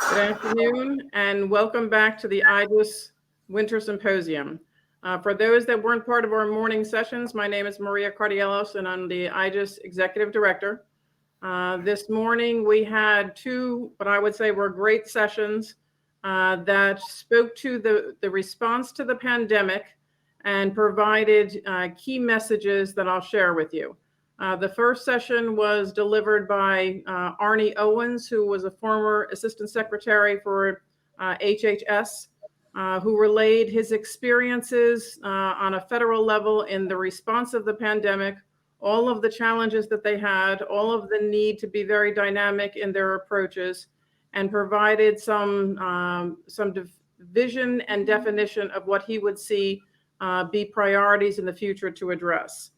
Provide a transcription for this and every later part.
Good afternoon and welcome back to the IJIS Winter Symposium. For those that weren't part of our morning sessions, my name is Maria Cardiellos and I'm the IJIS Executive Director. This morning we had two, what I would say were great sessions that spoke to the response to the pandemic and provided key messages that I'll share with you. The first session was delivered by Arnie Owens, who was a former Assistant Secretary for HHS, who relayed his experiences on a federal level in the response of the pandemic, all of the challenges that they had, all of the need to be very dynamic in their approaches, and provided some vision and definition of what he would see be priorities in the future to address.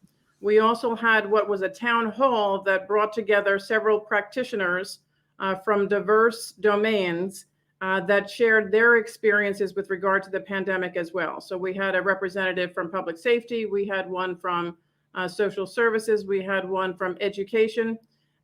We also had what was a town hall that brought together several practitioners from diverse domains that shared their experiences with regard to the pandemic as well. So we had a representative from public safety, we had one from social services, we had one from education,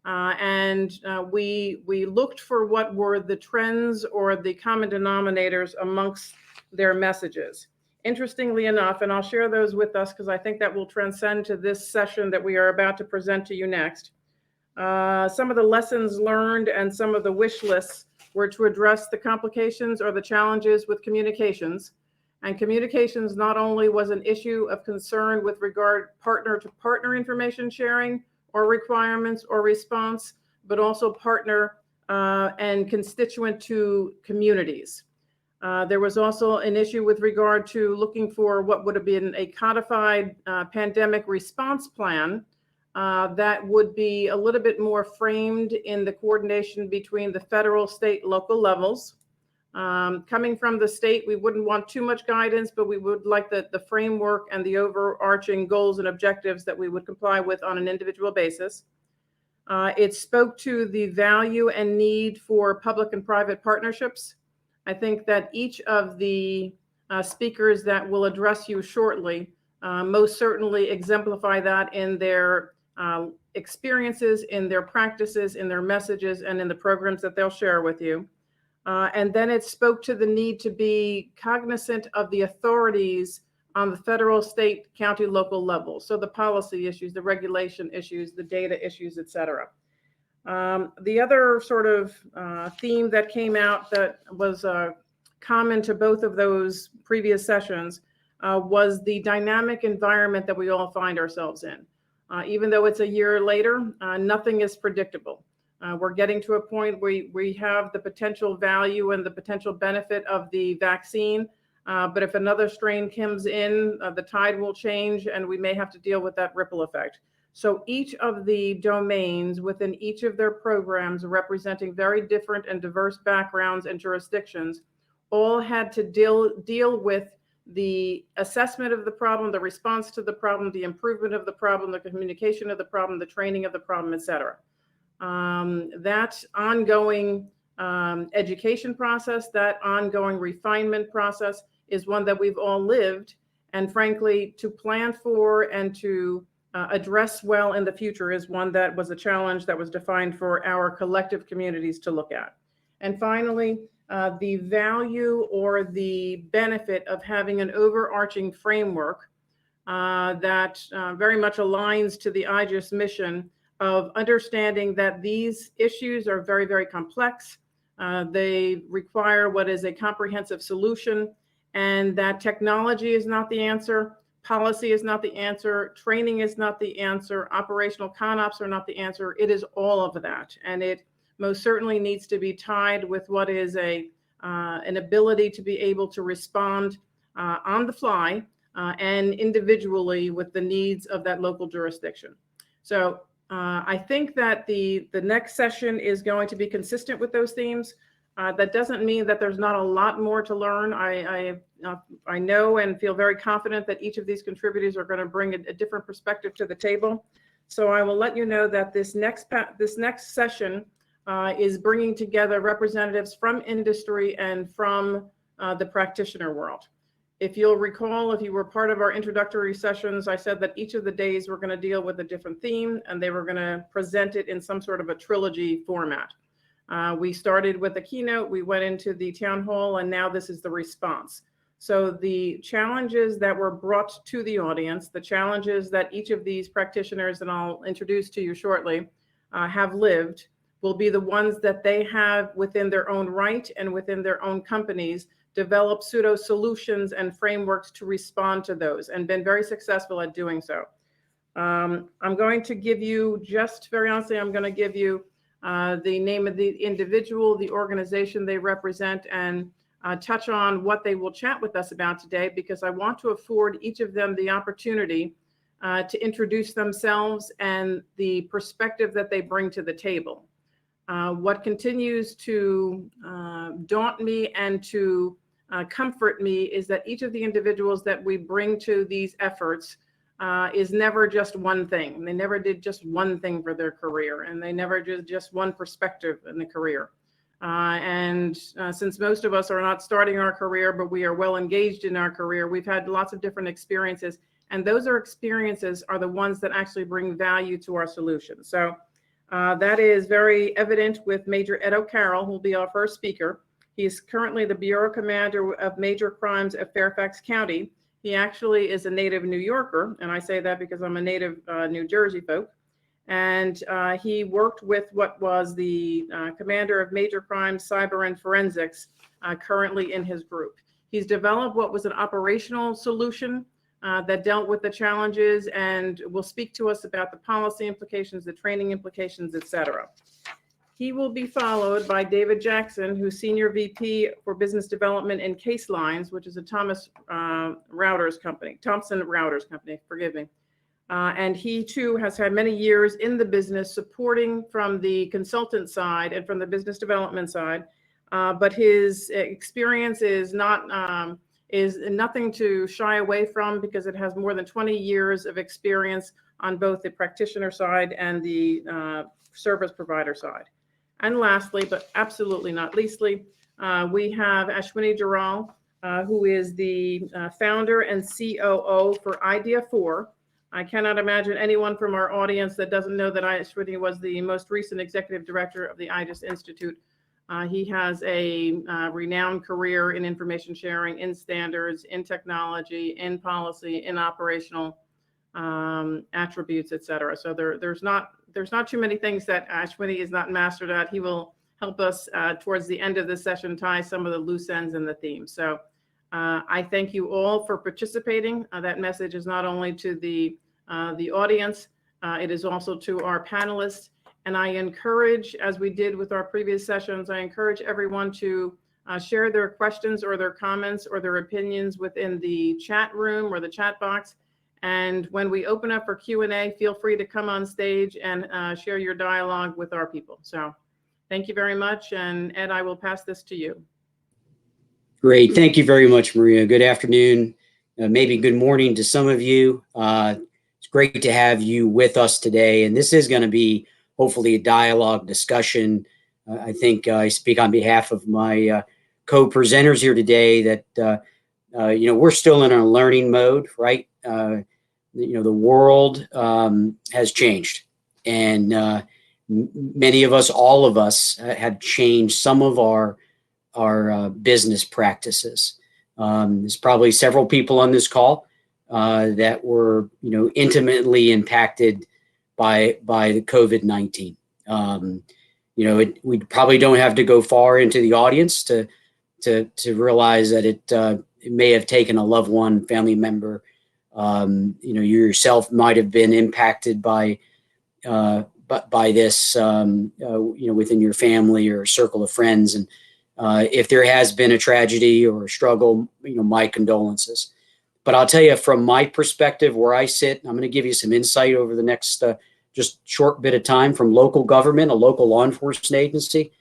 and we looked for what were the trends or the common denominators amongst their messages. Interestingly enough, and I'll share those with us because I think that will transcend to this session that we are about to present to you next. Some of the lessons learned and some of the wish lists were to address the complications or the challenges with communications. And communications not only was an issue of concern with regard partner to partner information sharing or requirements or response, but also partner and constituent to communities. There was also an issue with regard to looking for what would have been a codified pandemic response plan that would be a little bit more framed in the coordination between the federal, state, local levels. Coming from the state, we wouldn't want too much guidance, but we would like the framework and the overarching goals and objectives that we would comply with on an individual basis. It spoke to the value and need for public and private partnerships. I think that each of the speakers that will address you shortly most certainly exemplify that in their experiences, in their practices, in their messages, and in the programs that they'll share with you. And then it spoke to the need to be cognizant of the authorities on the federal, state, county, local level. So the policy issues, the regulation issues, the data issues, et cetera. The other sort of theme that came out that was common to both of those previous sessions was the dynamic environment that we all find ourselves in. Even though it's a year later, nothing is predictable. We're getting to a point where we have the potential value and the potential benefit of the vaccine, but if another strain comes in, the tide will change and we may have to deal with that ripple effect. So each of the domains within each of their programs representing very different and diverse backgrounds and jurisdictions all had to deal with the assessment of the problem, the response to the problem, the improvement of the problem, the communication of the problem, the training of the problem, et cetera. That ongoing education process, that ongoing refinement process is one that we've all lived. And frankly, to plan for and to address well in the future is one that was a challenge that was defined for our collective communities to look at. And finally, the value or the benefit of having an overarching framework that very much aligns to the IJIS mission of understanding that these issues are very, very complex. They require what is a comprehensive solution, and that technology is not the answer. Policy is not the answer. Training is not the answer. Operational ConOps are not the answer. It is all of that. And it most certainly needs to be tied with what is an ability to be able to respond on the fly and individually with the needs of that local jurisdiction. So I think that the next session is going to be consistent with those themes. That doesn't mean that there's not a lot more to learn. I know and feel very confident that each of these contributors are going to bring a different perspective to the table. So I will let you know that this next session is bringing together representatives from industry and from the practitioner world. If you'll recall, if you were part of our introductory sessions, I said that each of the days we're going to deal with a different theme and they were going to present it in some sort of a trilogy format. We started with a keynote, we went into the town hall, and now this is the response. So the challenges that were brought to the audience, the challenges that each of these practitioners, and I'll introduce to you shortly, have lived, will be the ones that they have within their own right and within their own companies develop pseudo solutions and frameworks to respond to those, and been very successful at doing so. I'm going to give you, just very honestly, I'm going to give you the name of the individual, the organization they represent, and touch on what they will chat with us about today, because I want to afford each of them the opportunity to introduce themselves and the perspective that they bring to the table. What continues to daunt me and to comfort me is that each of the individuals that we bring to these efforts is never just one thing. They never did just one thing for their career, and they never did just one perspective in the career. Since most of us are not starting our career, but we are well engaged in our career, we've had lots of different experiences, and those experiences are the ones that actually bring value to our solutions. So that is very evident with Major Ed O'Carroll, who will be our first speaker. He is currently the Bureau Commander of Major Crimes at Fairfax County. He actually is a native New Yorker, and I say that because I'm a native New Jersey folk. And he worked with what was the Commander of Major Crimes, Cyber and Forensics, currently in his group. He's developed what was an operational solution that dealt with the challenges, and will speak to us about the policy implications, the training implications, etc. He will be followed by David Jackson, who's Senior VP for Business Development in CaseLines, which is a Thomson Reuters company, forgive me. And he too has had many years in the business, supporting from the consultant side and from the business development side. But his experience is nothing to shy away from, because it has more than 20 years of experience on both the practitioner side and the service provider side. And lastly, but absolutely not leastly, we have Ashwini Gerald, who is the founder and COO for Idea 4. I cannot imagine anyone from our audience that doesn't know that Ashwini was the most recent executive director of the IJIS Institute. He has a renowned career in information sharing, in standards, in technology, in policy, in operational attributes, etc. So there's not too many things that Ashwini is not mastered at. He will help us towards the end of the session tie some of the loose ends in the theme. So I thank you all for participating. That message is not only to the audience, it is also to our panelists. And I encourage, as we did with our previous sessions, I encourage everyone to share their questions or their comments or their opinions within the chat room or the chat box. And when we open up for Q&A, feel free to come on stage and share your dialogue with our people. So thank you very much. And Ed, I will pass this to you. Great. Thank you very much, Maria. Good afternoon, maybe good morning to some of you. It's great to have you with us today. And this is going to be hopefully a dialogue discussion. I think I speak on behalf of my co-presenters here today that, we're still in a learning mode, right? The world has changed, and many of us, all of us, have changed some of our business practices. There's probably several people on this call that were, intimately impacted by the COVID-19. We probably don't have to go far into the audience to realize that it may have taken a loved one, family member. You yourself might have been impacted by this, within your family or circle of friends. And if there has been a tragedy or a struggle, my condolences. But I'll tell you, from my perspective, where I sit, I'm going to give you some insight over the next just short bit of time from local government, a local law enforcement agency.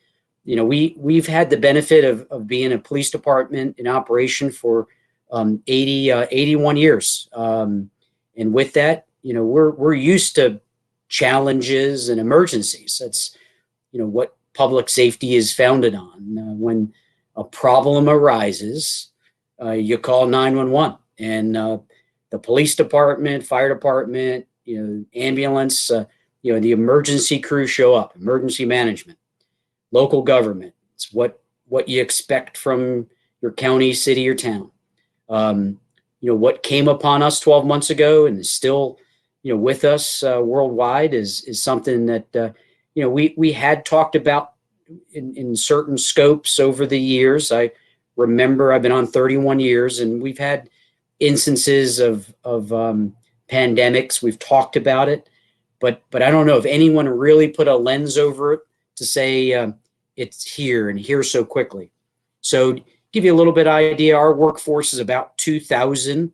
We've had the benefit of being a police department in operation for 81 years. And with that, we're used to challenges and emergencies. That's, what public safety is founded on. When a problem arises, you call 911, and the police department, fire department, ambulance, the emergency crew show up, emergency management. local government. It's what you expect from your county, city, or town. What came upon us 12 months ago and is still, with us worldwide is something that, we had talked about in certain scopes over the years. I remember I've been on 31 years and we've had instances of pandemics. We've talked about it, but I don't know if anyone really put a lens over it to say it's here and here so quickly. So give you a little bit of idea, our workforce is about 2,000.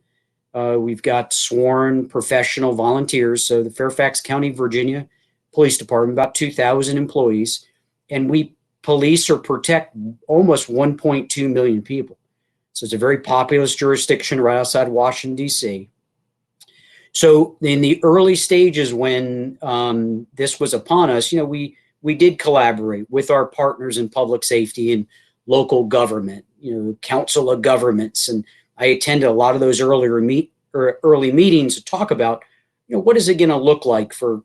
We've got sworn professional volunteers. So the Fairfax County, Virginia Police Department, about 2,000 employees, and we police or protect almost 1.2 million people. So it's a very populous jurisdiction right outside Washington, D.C. So in the early stages when this was upon us, we did collaborate with our partners in public safety and local government, Council of Governments. And I attended a lot of those early meetings to talk about, what is it going to look like for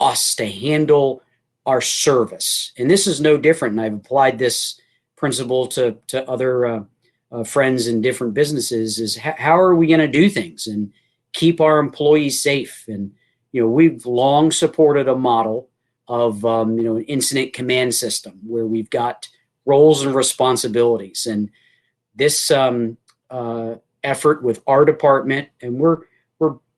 us to handle our service? And this is no different. And I've applied this principle to other friends in different businesses is how are we going to do things and keep our employees safe? And, we've long supported a model of, an incident command system where we've got roles and responsibilities. And this effort with our department, and we're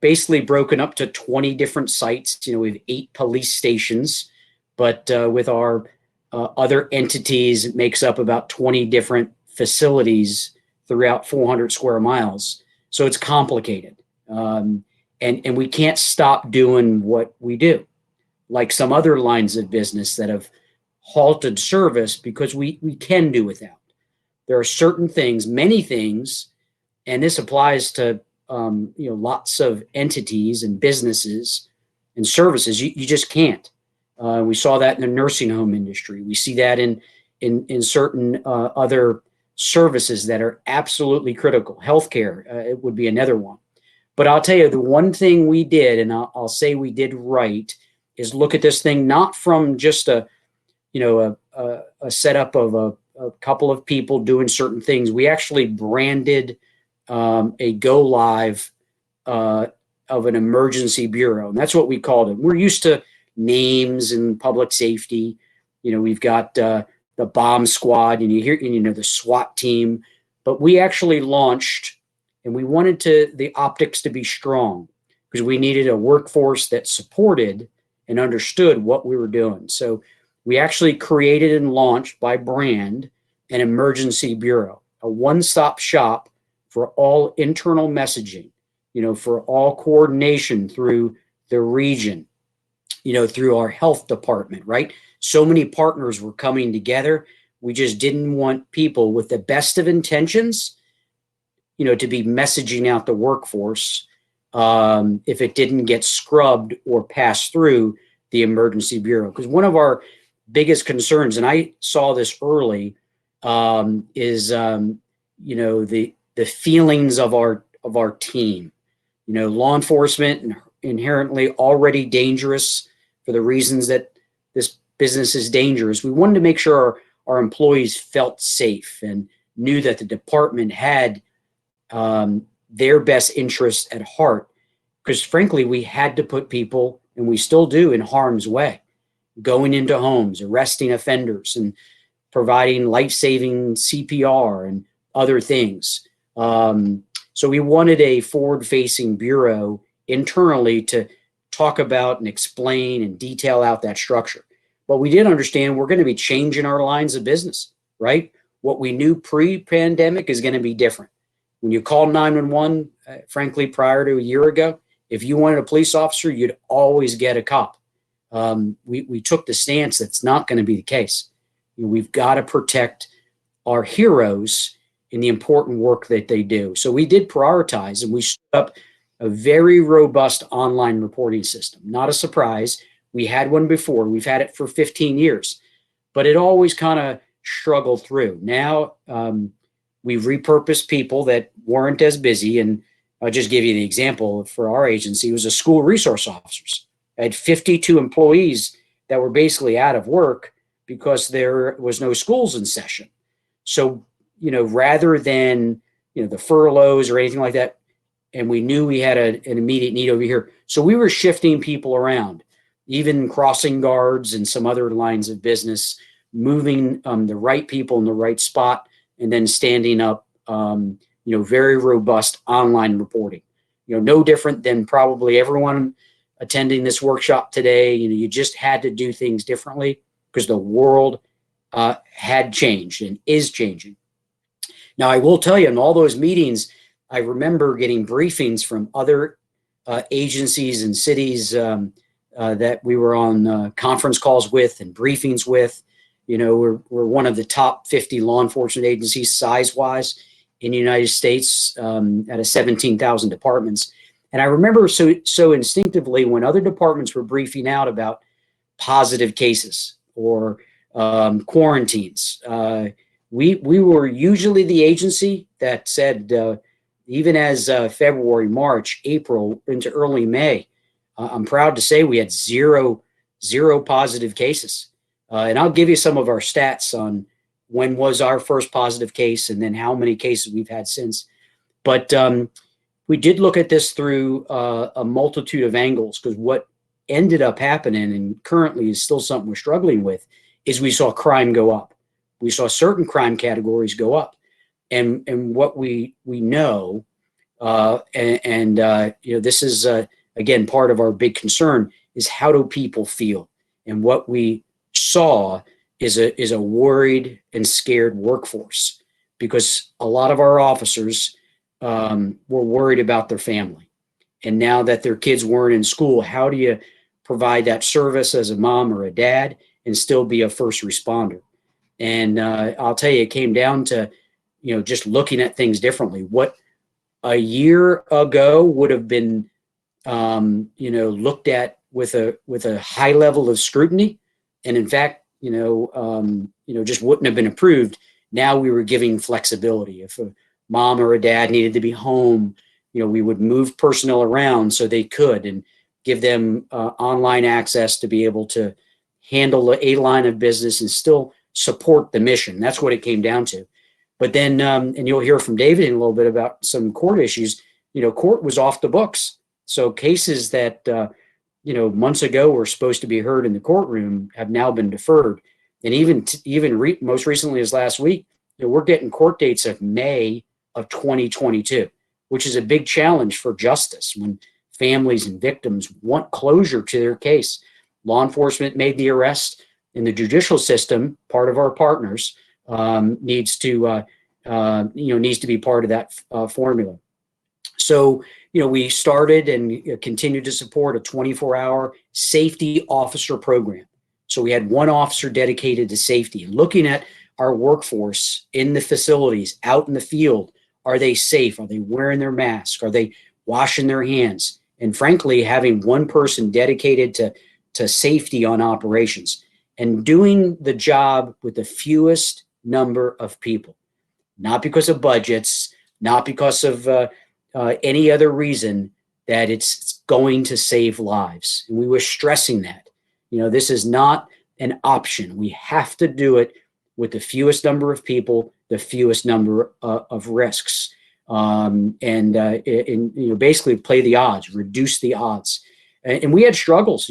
basically broken up to 20 different sites. We have 8 police stations, but with our other entities, it makes up about 20 different facilities throughout 400 square miles. So it's complicated. And we can't stop doing what we do, like some other lines of business that have halted service because we can do without. There are certain things, many things, and this applies to lots of entities and businesses and services. You just can't. We saw that in the nursing home industry. We see that in certain other services that are absolutely critical. Healthcare, it would be another one. But I'll tell you, the one thing we did, and I'll say we did right, is look at this thing not from just a setup of a couple of people doing certain things. We actually branded a go live of an emergency bureau, and that's what we called it. We're used to names in public safety. We've got the bomb squad, and you hear the SWAT team, but we actually launched, and we wanted the optics to be strong because we needed a workforce that supported and understood what we were doing. So we actually created and launched by brand an emergency bureau, a one-stop shop for all internal messaging, for all coordination through the region, through our health department, right? So many partners were coming together. We just didn't want people with the best of intentions, to be messaging out the workforce if it didn't get scrubbed or passed through the emergency bureau. Because one of our biggest concerns, and I saw this early, is the feelings of our team. Law enforcement inherently already dangerous for the reasons that this business is dangerous. We wanted to make sure our employees felt safe and knew that the department had their best interests at heart, because frankly, we had to put people, and we still do, in harm's way, going into homes, arresting offenders, and providing life-saving CPR and other things. So we wanted a forward-facing bureau internally to talk about and explain and detail out that structure. But we did understand we're going to be changing our lines of business, right? What we knew pre-pandemic is going to be different. When you call 911, frankly, prior to a year ago, if you wanted a police officer, you'd always get a cop. We took the stance that's not going to be the case. We've got to protect our heroes in the important work that they do. So we did prioritize, and we stood up a very robust online reporting system. Not a surprise. We had one before. We've had it for 15 years, but it always kind of struggled through. Now we've repurposed people that weren't as busy, and I'll just give you the example for our agency. It was a school resource officers. I had 52 employees that were basically out of work because there was no schools in session. So, rather than, the furloughs or anything like that, and we knew we had an immediate need over here. So we were shifting people around, even crossing guards and some other lines of business, moving the right people in the right spot, and then standing up, very robust online reporting. No different than probably everyone attending this workshop today. You just had to do things differently because the world had changed and is changing. Now, I will tell you, in all those meetings, I remember getting briefings from other agencies and cities that we were on conference calls with and briefings with. We're one of the top 50 law enforcement agencies size-wise in the United States out of 17,000 departments. And I remember so instinctively when other departments were briefing out about positive cases or quarantines, we were usually the agency that said, even as February, March, April into early May, I'm proud to say we had zero positive cases. And I'll give you some of our stats on when was our first positive case and then how many cases we've had since. But we did look at this through a multitude of angles, because what ended up happening, and currently is still something we're struggling with, is we saw crime go up. We saw certain crime categories go up. And what we know, this is, again, part of our big concern, is how do people feel? And what we saw is a worried and scared workforce, because a lot of our officers were worried about their family. And now that their kids weren't in school, how do you provide that service as a mom or a dad and still be a first responder? And I'll tell you, it came down to, just looking at things differently. What a year ago would have been, looked at with a high level of scrutiny, and in fact, just wouldn't have been approved. Now we were giving flexibility. If a mom or a dad needed to be home, we would move personnel around so they could, and give them online access to be able to handle a line of business and still support the mission. That's what it came down to. But then, and you'll hear from David in a little bit about some court issues, court was off the books. So cases that, months ago were supposed to be heard in the courtroom have now been deferred. And even most recently as last week, we're getting court dates of May of 2022, which is a big challenge for justice when families and victims want closure to their case. Law enforcement made the arrest, and the judicial system, part of our partners, needs to be part of that formula. So, we started and continue to support a 24-hour safety officer program. So we had one officer dedicated to safety, looking at our workforce in the facilities, out in the field. Are they safe? Are they wearing their mask? Are they washing their hands? And frankly, having one person dedicated to safety on operations and doing the job with the fewest number of people, not because of budgets, not because of any other reason, that it's going to save lives. And we were stressing that. This is not an option. We have to do it with the fewest number of people, the fewest number of risks, and basically play the odds, reduce the odds. And we had struggles,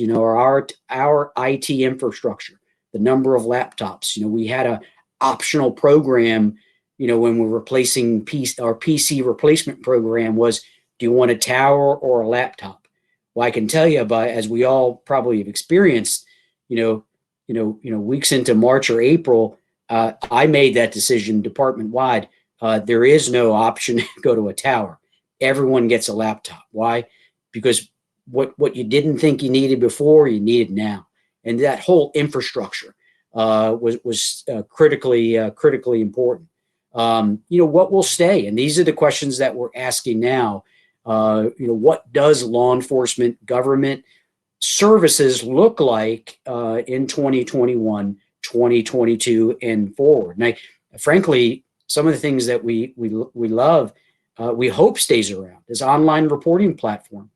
our IT infrastructure, the number of laptops. We had a optional program, when we're replacing our PC replacement program was, do you want a tower or a laptop? Well, I can tell you, as we all probably have experienced, weeks into March or April, I made that decision department wide. There is no option to go to a tower. Everyone gets a laptop. Why? Because what you didn't think you needed before, you need it now. And that whole infrastructure was critically important. What will stay? And these are the questions that we're asking now. What does law enforcement, government services look like in 2021, 2022, and forward? And frankly, some of the things that we love, we hope stays around, this online reporting platform.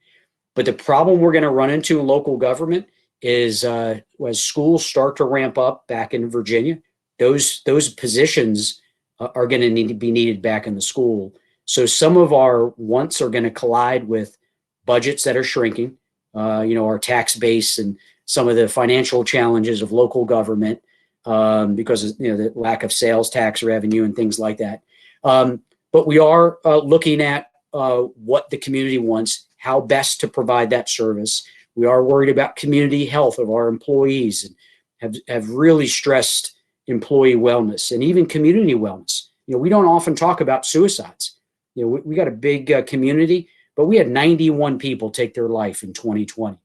But the problem we're going to run into in local government is as schools start to ramp up back in Virginia, those positions are going to need to be needed back in the school. So some of our wants are going to collide with budgets that are shrinking, our tax base and some of the financial challenges of local government because of the lack of sales tax revenue and things like that. But we are looking at what the community wants, how best to provide that service. We are worried about community health of our employees and have really stressed employee wellness and even community wellness. We don't often talk about suicides. We got a big community, but we had 91 people take their life in 2020.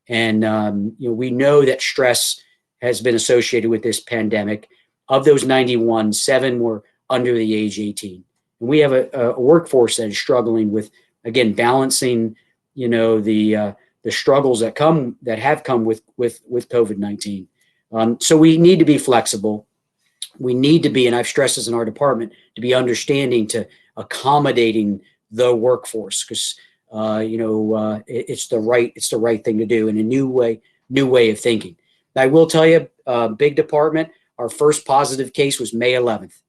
And, we know that stress has been associated with this pandemic. Of those 91, 7 were under the age 18. And we have a workforce that is struggling with, again, balancing, the struggles that have come with COVID-19. So we need to be flexible. We need to be, and I've stressed this in our department, to be understanding to accommodating the workforce because it's the right thing to do in a new way of thinking. I will tell you, big department, our first positive case was May 11th.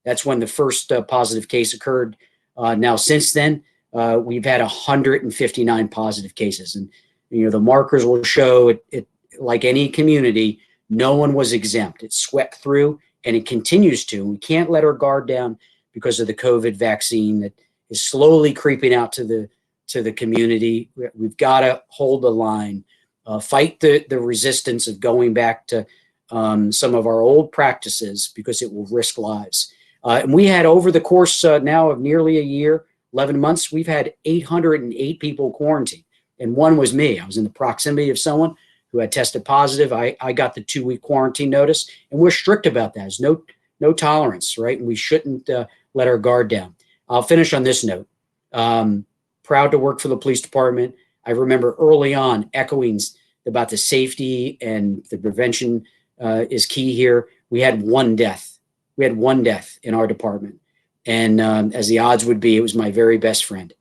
That's when the first positive case occurred. Now, since then, we've had 159 positive cases. And, the markers will show it like any community, no one was exempt. It swept through and it continues to. We can't let our guard down because of the COVID vaccine that is slowly creeping out to the community. We've got to hold the line, fight the resistance of going back to some of our old practices because it will risk lives. And we had over the course now of nearly a year, 11 months, we've had 808 people quarantined. And one was me. I was in the proximity of someone who had tested positive. I got the 2-week quarantine notice, and we're strict about that. There's no tolerance, right? And we shouldn't let our guard down. I'll finish on this note. Proud to work for the police department. I remember early on echoing about the safety and the prevention is key here. We had one death. We had one death in our department. And as the odds would be, it was my very best friend,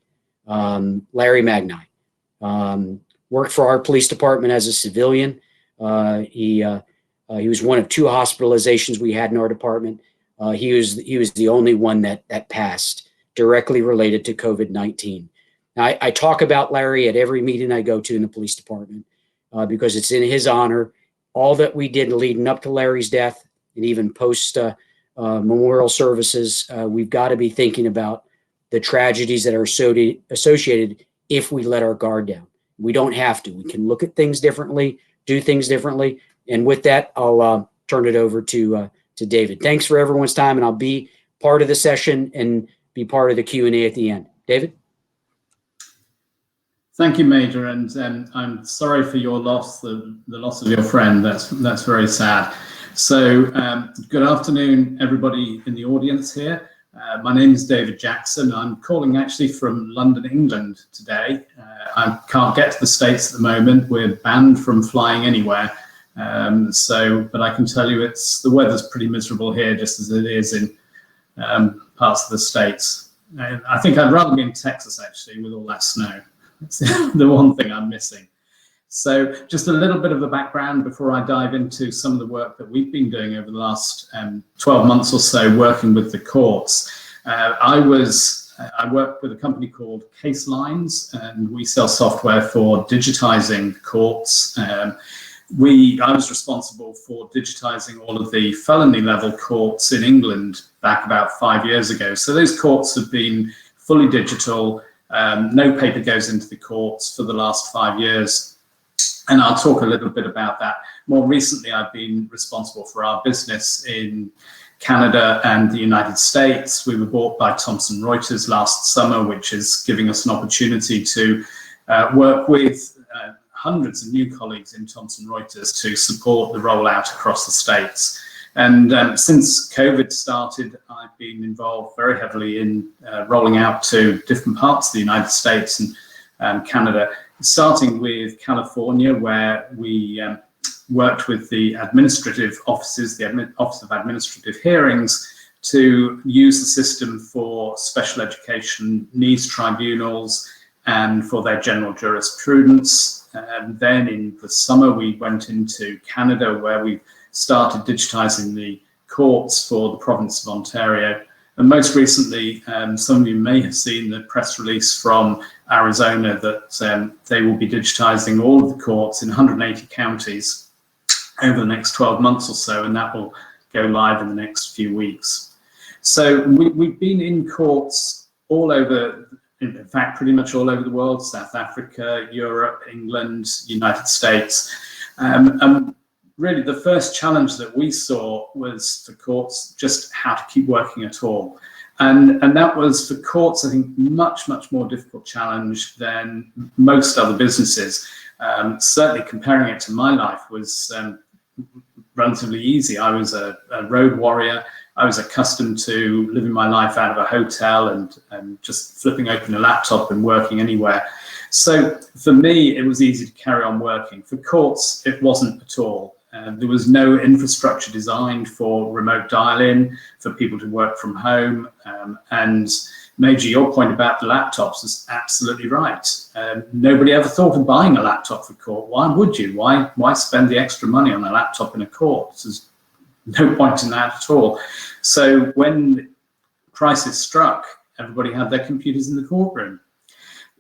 Larry Magnai. Worked for our police department as a civilian. He was one of 2 hospitalizations we had in our department. He was the only one that passed directly related to COVID-19. Now, I talk about Larry at every meeting I go to in the police department because it's in his honor. All that we did leading up to Larry's death and even post memorial services, we've got to be thinking about the tragedies that are associated if we let our guard down. We don't have to. We can look at things differently, do things differently. And with that, I'll turn it over to David. Thanks for everyone's time, and I'll be part of the session and be part of the Q&A at the end. David? Thank you, Major, and I'm sorry for your loss, the loss of your friend. That's very sad. So good afternoon, everybody in the audience here. My name is David Jackson. I'm calling actually from London, England today. I can't get to the States at the moment. We're banned from flying anywhere. But I can tell you the weather's pretty miserable here, just as it is in parts of the States. I think I'd rather be in Texas, actually, with all that snow. It's the one thing I'm missing. So just a little bit of a background before I dive into some of the work that we've been doing over the last 12 months or so working with the courts. I work with a company called CaseLines, and we sell software for digitizing courts. I was responsible for digitizing all of the felony level courts in England back about 5 years ago. So those courts have been fully digital. No paper goes into the courts for the last 5 years. And I'll talk a little bit about that. More recently, I've been responsible for our business in Canada and the United States. We were bought by Thomson Reuters last summer, which is giving us an opportunity to work with hundreds of new colleagues in Thomson Reuters to support the rollout across the States. And since COVID started, I've been involved very heavily in rolling out to different parts of the United States and Canada, starting with California, where we worked with the administrative offices, the Office of Administrative Hearings, to use the system for special education needs tribunals and for their general jurisprudence. Then in the summer, we went into Canada, where we started digitizing the courts for the province of Ontario. And most recently, some of you may have seen the press release from Arizona that they will be digitizing all of the courts in 180 counties over the next 12 months or so, and that will go live in the next few weeks. So we've been in courts all over, in fact, pretty much all over the world: South Africa, Europe, England, United States. And really, the first challenge that we saw was for courts just how to keep working at all. And that was, for courts, I think, much more difficult challenge than most other businesses. Certainly comparing it to my life was relatively easy. I was a road warrior. I was accustomed to living my life out of a hotel and just flipping open a laptop and working anywhere. So for me, it was easy to carry on working. For courts, it wasn't at all. There was no infrastructure designed for remote dial-in, for people to work from home. And Major, your point about the laptops is absolutely right. Nobody ever thought of buying a laptop for court. Why would you? Why spend the extra money on a laptop in a court? There's no point in that at all. So when crisis struck, everybody had their computers in the courtroom.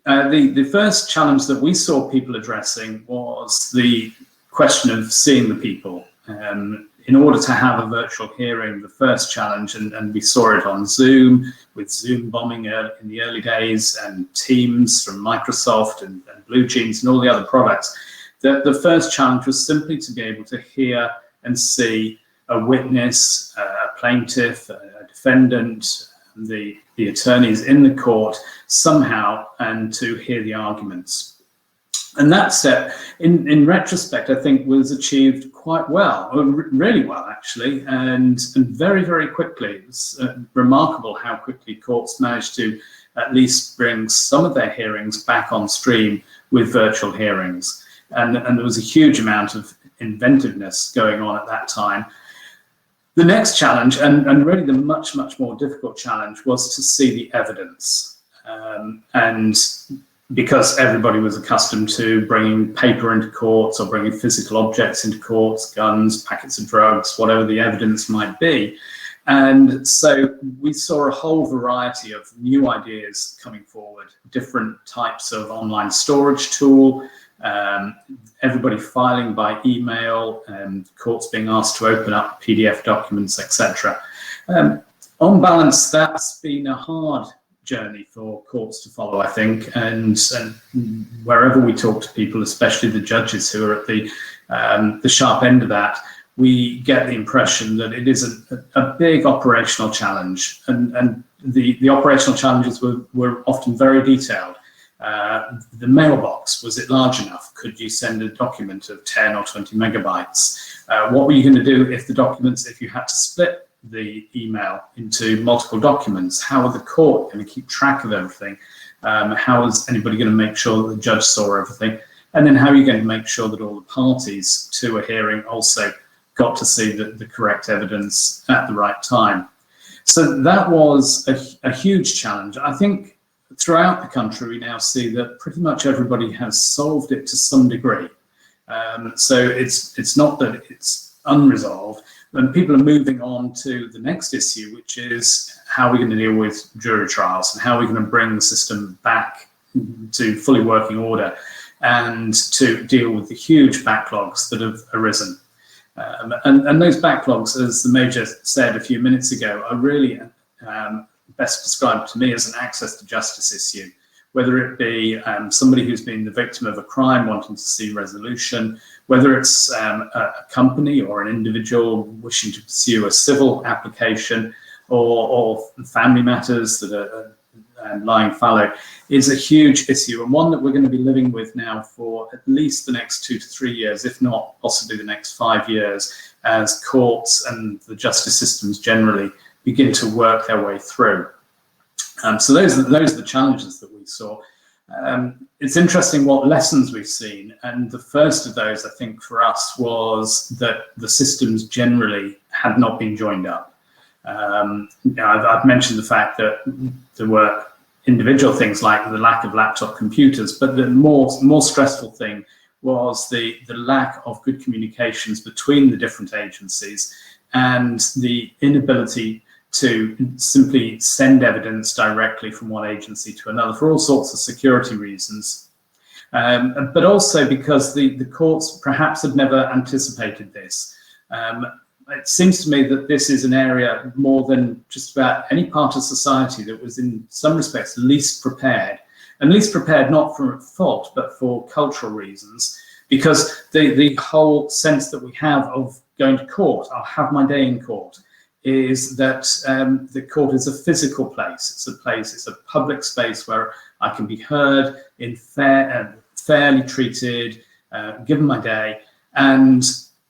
The first challenge that we saw people addressing was the question of seeing the people. In order to have a virtual hearing, the first challenge, and we saw it on Zoom, with Zoom bombing in the early days, and Teams from Microsoft and Blue Jeans and all the other products, the first challenge was simply to be able to hear and see a witness, a plaintiff, a defendant, the attorneys in the court somehow, and to hear the arguments. And that step, in retrospect, I think was achieved quite well, or really well, actually, and very quickly. It's remarkable how quickly courts managed to at least bring some of their hearings back on stream with virtual hearings. And there was a huge amount of inventiveness going on at that time. The next challenge, and really the much more difficult challenge, was to see the evidence. And because everybody was accustomed to bringing paper into courts or bringing physical objects into courts, guns, packets of drugs, whatever the evidence might be. And so we saw a whole variety of new ideas coming forward, different types of online storage tool, everybody filing by email, courts being asked to open up PDF documents, etc. On balance, that's been a hard journey for courts to follow, I think, and wherever we talk to people, especially the judges who are at the sharp end of that, we get the impression that it is a big operational challenge, and the operational challenges were often very detailed. The mailbox, was it large enough? Could you send a document of 10 or 20 megabytes? What were you going to do if you had to split the email into multiple documents? How are the court going to keep track of everything? How is anybody going to make sure that the judge saw everything? And then how are you going to make sure that all the parties to a hearing also got to see the correct evidence at the right time? So that was a huge challenge. I think throughout the country, we now see that pretty much everybody has solved it to some degree. So it's not that it's unresolved. And people are moving on to the next issue, which is how we're going to deal with jury trials and how we're going to bring the system back to fully working order and to deal with the huge backlogs that have arisen. And those backlogs, as the Major said a few minutes ago, are really best described to me as an access to justice issue, whether it be somebody who's been the victim of a crime wanting to see resolution, whether it's a company or an individual wishing to pursue a civil application, or family matters that are lying fallow, is a huge issue, and one that we're going to be living with now for at least the next 2 to 3 years, if not possibly the next 5 years, as courts and the justice systems generally begin to work their way through. So those are the challenges that we saw. It's interesting what lessons we've seen, and the first of those, I think, for us was that the systems generally had not been joined up. I've mentioned the fact that there were individual things like the lack of laptop computers, but the more stressful thing was the lack of good communications between the different agencies and the inability to simply send evidence directly from one agency to another for all sorts of security reasons. But also because the courts perhaps had never anticipated this. It seems to me that this is an area more than just about any part of society that was in some respects least prepared, and least prepared not for fault, but for cultural reasons, because the whole sense that we have of going to court, I'll have my day in court, is that the court is a physical place. It's a public space where I can be heard, fairly treated, given my day, and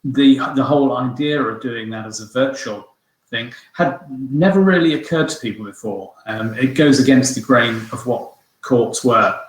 the whole idea of doing that as a virtual thing had never really occurred to people before. It goes against the grain of what courts were.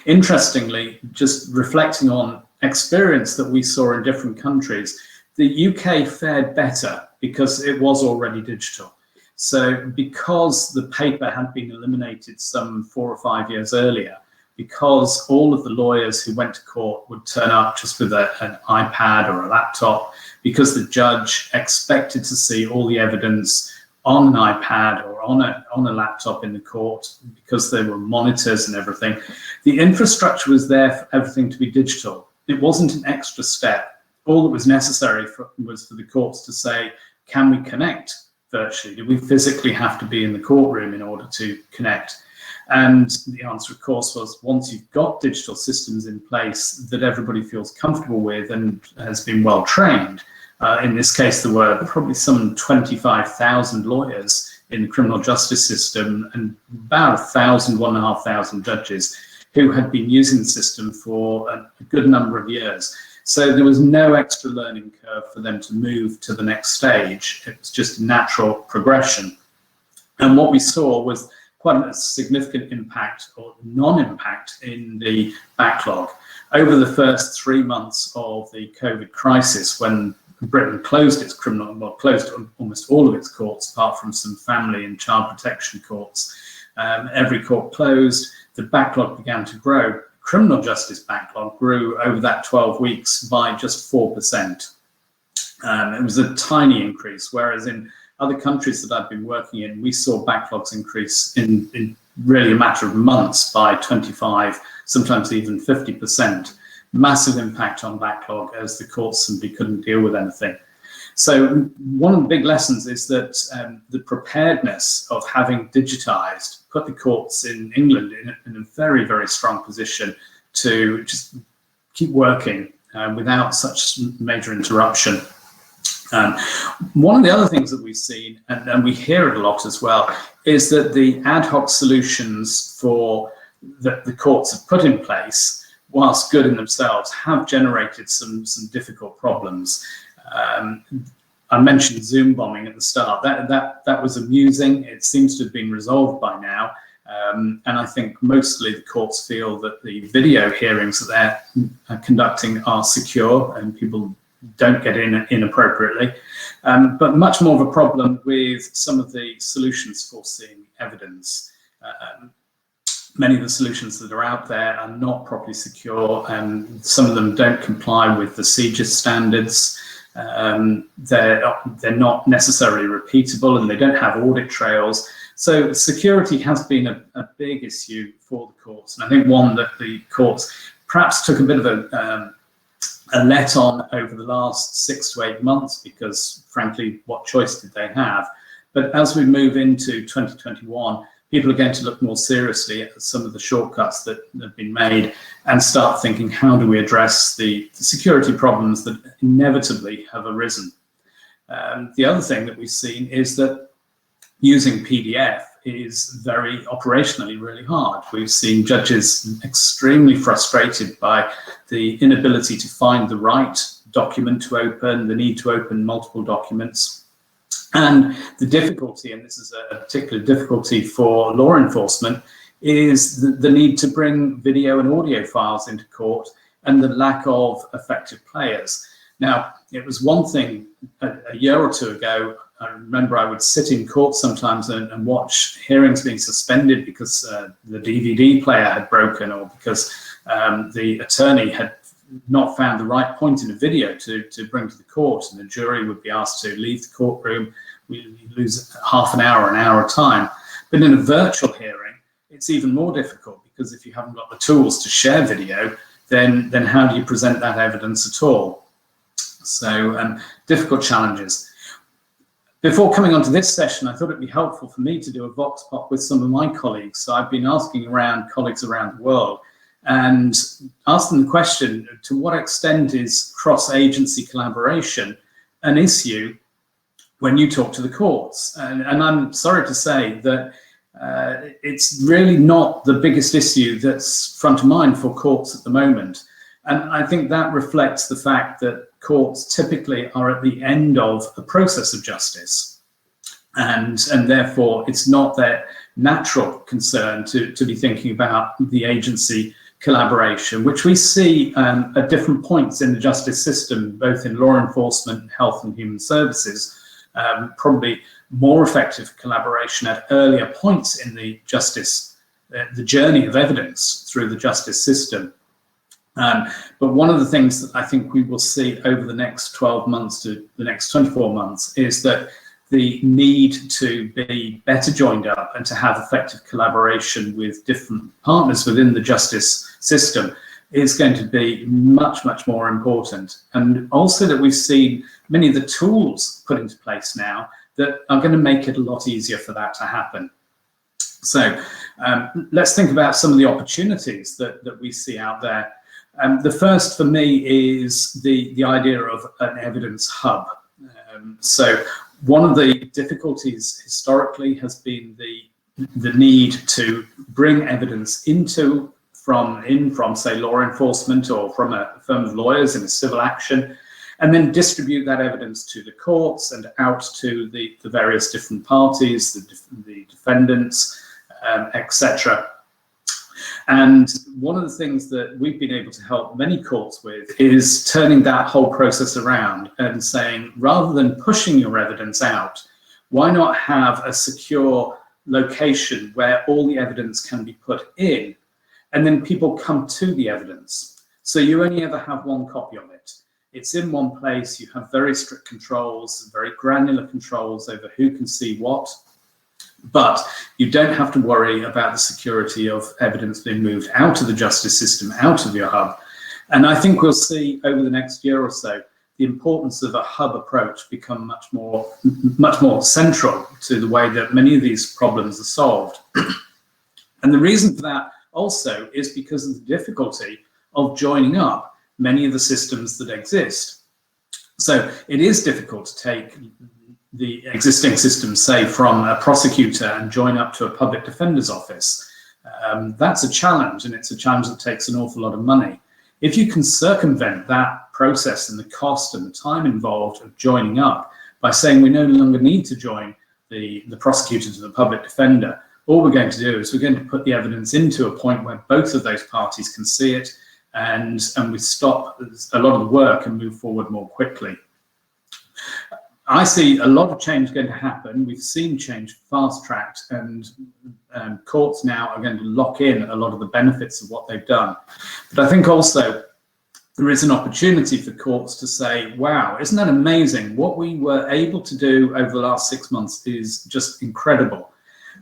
Interestingly, just reflecting on experience that we saw in different countries, the UK fared better because it was already digital. So because the paper had been eliminated some 4 or 5 years earlier, because all of the lawyers who went to court would turn up just with an iPad or a laptop, because the judge expected to see all the evidence on an iPad or on a laptop in the court, because there were monitors and everything, the infrastructure was there for everything to be digital. It wasn't an extra step. All that was necessary was for the courts to say, can we connect virtually? Do we physically have to be in the courtroom in order to connect? And the answer, of course, was once you've got digital systems in place that everybody feels comfortable with and has been well trained. In this case, there were probably some 25,000 lawyers in the criminal justice system and about 1,500 judges who had been using the system for a good number of years. So there was no extra learning curve for them to move to the next stage. It was just a natural progression. And what we saw was quite a significant impact or non-impact in the backlog. Over the first 3 months of the COVID crisis, when Britain closed its closed almost all of its courts, apart from some family and child protection courts, every court closed, the backlog began to grow. Criminal justice backlog grew over that 12 weeks by just 4%. It was a tiny increase, whereas in other countries that I've been working in, we saw backlogs increase in really a matter of months by 25, sometimes even 50%. Massive impact on backlog as the courts simply couldn't deal with anything. So one of the big lessons is that the preparedness of having digitized put the courts in England in a very, very strong position to just keep working without such major interruption. One of the other things that we've seen, and we hear it a lot as well, is that the ad hoc solutions for that the courts have put in place, whilst good in themselves, have generated some difficult problems. I mentioned Zoom bombing at the start. That was amusing. It seems to have been resolved by now. And I think mostly the courts feel that the video hearings that they're conducting are secure and people don't get in inappropriately. But much more of a problem with some of the solutions for seeing evidence. Many of the solutions that are out there are not properly secure, and some of them don't comply with the IJIS standards. They're not necessarily repeatable, and they don't have audit trails. So security has been a big issue for the courts, and I think one that the courts perhaps took a bit of a let on over the last 6 to 8 months, because frankly, what choice did they have? But as we move into 2021, people are going to look more seriously at some of the shortcuts that have been made and start thinking, how do we address the security problems that inevitably have arisen? The other thing that we've seen is that using PDF is very operationally really hard. We've seen judges extremely frustrated by the inability to find the right document to open, the need to open multiple documents. And the difficulty, and this is a particular difficulty for law enforcement, is the need to bring video and audio files into court and the lack of effective players. Now, it was one thing a year or two ago. I remember I would sit in court sometimes and watch hearings being suspended because the DVD player had broken, or because the attorney had not found the right point in a video to bring to the court, and the jury would be asked to leave the courtroom. We lose half an hour of time. But in a virtual hearing, it's even more difficult, because if you haven't got the tools to share video, then how do you present that evidence at all? So difficult challenges. Before coming on to this session, I thought it'd be helpful for me to do a vox pop with some of my colleagues. So I've been asking around colleagues around the world and asked them the question, to what extent is cross-agency collaboration an issue when you talk to the courts? And I'm sorry to say that it's really not the biggest issue that's front of mind for courts at the moment. And I think that reflects the fact that courts typically are at the end of a process of justice. And therefore, it's not their natural concern to be thinking about the agency collaboration, which we see at different points in the justice system, both in law enforcement, health and human services. Probably more effective collaboration at earlier points in the justice, the journey of evidence through the justice system. But one of the things that I think we will see over the next 12 months to the next 24 months is that the need to be better joined up and to have effective collaboration with different partners within the justice system is going to be much, much more important. And also that we've seen many of the tools put into place now that are going to make it a lot easier for that to happen. So let's think about some of the opportunities that we see out there. The first for me is the idea of an evidence hub. So one of the difficulties historically has been the need to bring evidence from say law enforcement or from a firm of lawyers in a civil action, and then distribute that evidence to the courts and out to the various different parties, the defendants, etc. And one of the things that we've been able to help many courts with is turning that whole process around and saying, rather than pushing your evidence out, why not have a secure location where all the evidence can be put in, and then people come to the evidence. So you only ever have one copy of it. It's in one place. You have very strict controls, very granular controls over who can see what. But you don't have to worry about the security of evidence being moved out of the justice system, out of your hub. And I think we'll see over the next year or so the importance of a hub approach become much more central to the way that many of these problems are solved. And the reason for that also is because of the difficulty of joining up many of the systems that exist. So it is difficult to take the existing system, say from a prosecutor, and join up to a public defender's office. That's a challenge, and it's a challenge that takes an awful lot of money. If you can circumvent that process and the cost and the time involved of joining up by saying we no longer need to join the prosecutor to the public defender, all we're going to do is we're going to put the evidence into a point where both of those parties can see it, and we stop a lot of the work and move forward more quickly. I see a lot of change going to happen. We've seen change fast-tracked, and courts now are going to lock in a lot of the benefits of what they've done. But I think also there is an opportunity for courts to say, wow, isn't that amazing? What we were able to do over the last 6 months is just incredible.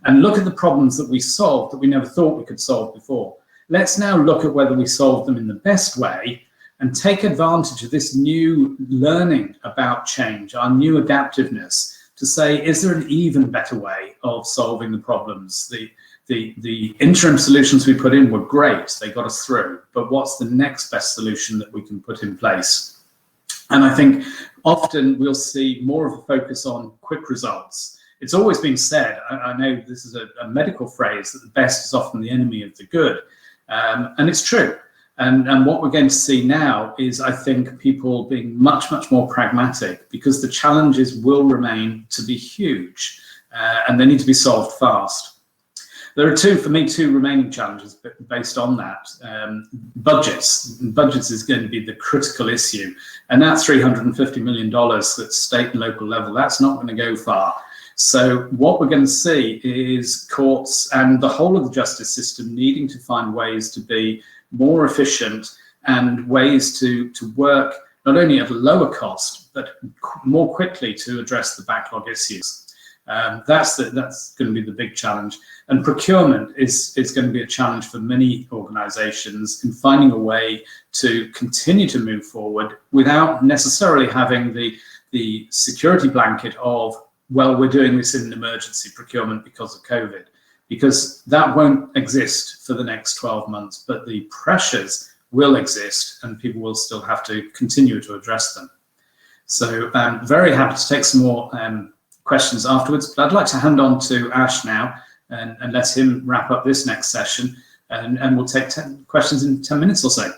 And look at the problems that we solved that we never thought we could solve before. Let's now look at whether we solve them in the best way and take advantage of this new learning about change, our new adaptiveness, to say, is there an even better way of solving the problems? The interim solutions we put in were great, they got us through, but what's the next best solution that we can put in place? And I think often we'll see more of a focus on quick results. It's always been said, I know this is a medical phrase, that the best is often the enemy of the good, and it's true. And what we're going to see now is, I think, people being much, much more pragmatic, because the challenges will remain to be huge, and they need to be solved fast. There are two remaining challenges based on that. Budgets is going to be the critical issue, and that's $350 million that's state and local level. That's not going to go far. So what we're going to see is courts and the whole of the justice system needing to find ways to be more efficient and ways to work not only at a lower cost, but more quickly to address the backlog issues. That's going to be the big challenge. And procurement is going to be a challenge for many organizations in finding a way to continue to move forward without necessarily having the security blanket of, well, we're doing this in an emergency procurement because of COVID, because that won't exist for the next 12 months, but the pressures will exist and people will still have to continue to address them. So I'm very happy to take some more questions afterwards, but I'd like to hand on to Ash now and let him wrap up this next session, and we'll take 10 questions in 10 minutes or so.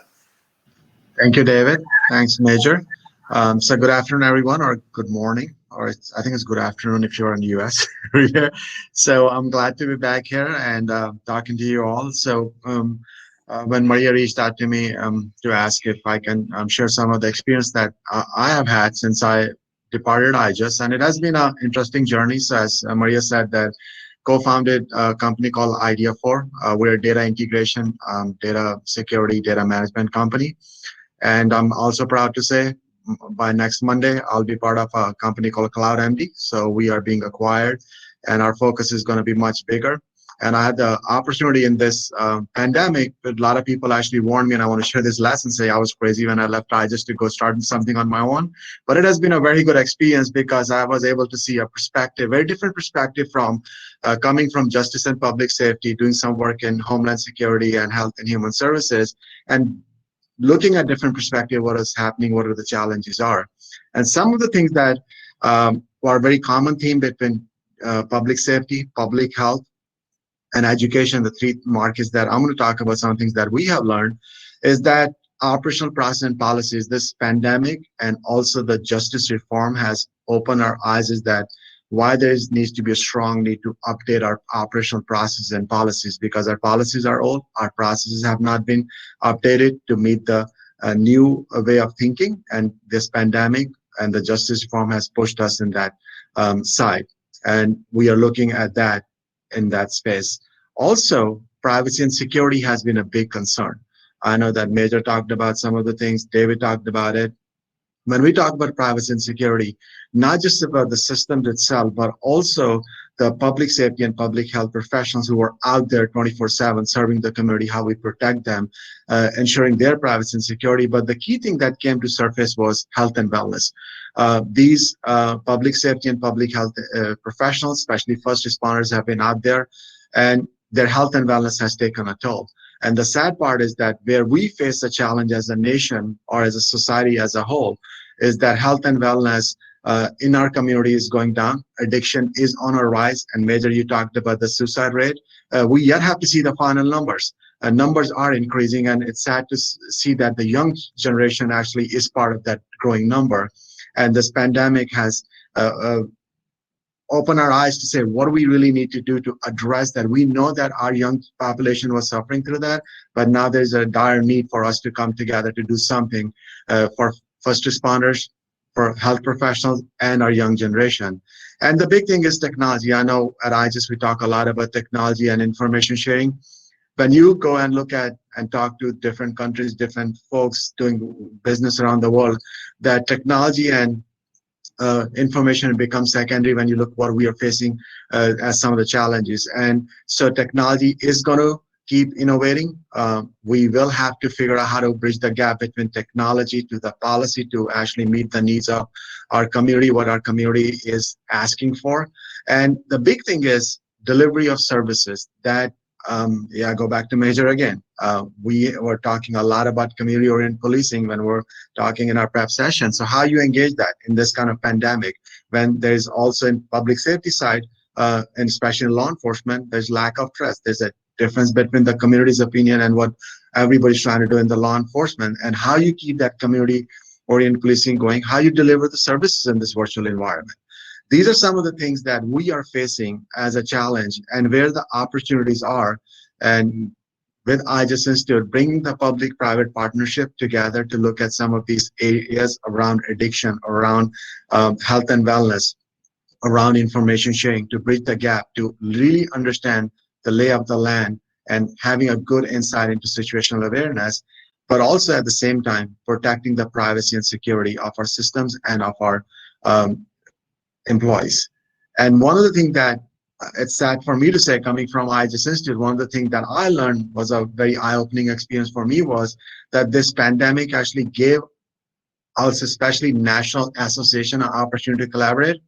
Thank you, David. Thanks, Major. So good afternoon, everyone, or good morning, or I think it's good afternoon if you're in the US. So I'm glad to be back here and talking to you all. So when Maria reached out to me to ask if I can share some of the experience that I have had since I departed IJIS, and it has been an interesting journey. So as Maria said, that co-founded a company called Idea4. We're a data integration, data security, data management company. And I'm also proud to say by next Monday, I'll be part of a company called CloudMD. So we are being acquired and our focus is going to be much bigger. And I had the opportunity in this pandemic, but a lot of people actually warned me, and I want to share this lesson, say I was crazy when I left IJIS to go start something on my own. But it has been a very good experience because I was able to see a perspective, very different perspective from coming from justice and public safety, doing some work in Homeland Security and Health and Human Services, and looking at different perspective, what is happening, what are the challenges are. And some of the things that are a very common theme between public safety, public health, and education, the three markets that I'm going to talk about, some things that we have learned, is that operational process and policies, this pandemic and also the justice reform has opened our eyes, is that why there needs to be a strong need to update our operational processes and policies, because our policies are old, our processes have not been updated to meet the new way of thinking, and this pandemic and the justice reform has pushed us in that side. And we are looking at that in that space. Also, privacy and security has been a big concern. I know that Major talked about some of the things, David talked about it. When we talk about privacy and security, not just about the systems itself, but also the public safety and public health professionals who are out there 24/7 serving the community, how we protect them, ensuring their privacy and security. But the key thing that came to surface was health and wellness. These public safety and public health professionals, especially first responders, have been out there, and their health and wellness has taken a toll. And the sad part is that where we face a challenge as a nation or as a society as a whole is that health and wellness in our community is going down. Addiction is on a rise. And Major, you talked about the suicide rate. We yet have to see the final numbers. Numbers are increasing, and it's sad to see that the young generation actually is part of that growing number. And this pandemic has opened our eyes to say, what do we really need to do to address that? We know that our young population was suffering through that, but now there's a dire need for us to come together to do something for first responders, for health professionals, and our young generation. And the big thing is technology. I know at IJIS we talk a lot about technology and information sharing. When you go and look at and talk to different countries, different folks doing business around the world, that technology and information becomes secondary when you look what we are facing as some of the challenges. And so technology is going to keep innovating. We will have to figure out how to bridge the gap between technology to the policy to actually meet the needs of our community, what our community is asking for. And the big thing is delivery of services that go back to Major again. We were talking a lot about community-oriented policing when we're talking in our prep session. So how you engage that in this kind of pandemic, when there's also in public safety side, and especially in law enforcement, there's lack of trust. There's a difference between the community's opinion and what everybody's trying to do in the law enforcement, and how you keep that community-oriented policing going, how you deliver the services in this virtual environment. These are some of the things that we are facing as a challenge and where the opportunities are. And with IJIS Institute, bringing the public-private partnership together to look at some of these areas around addiction, around health and wellness, around information sharing, to bridge the gap, to really understand the lay of the land and having a good insight into situational awareness. but also at the same time protecting the privacy and security of our systems and of our employees. And one of the things that it's sad for me to say, coming from IJIS Institute, one of the things that I learned was a very eye-opening experience for me was that this pandemic actually gave us, especially National Association, an opportunity to collaborate.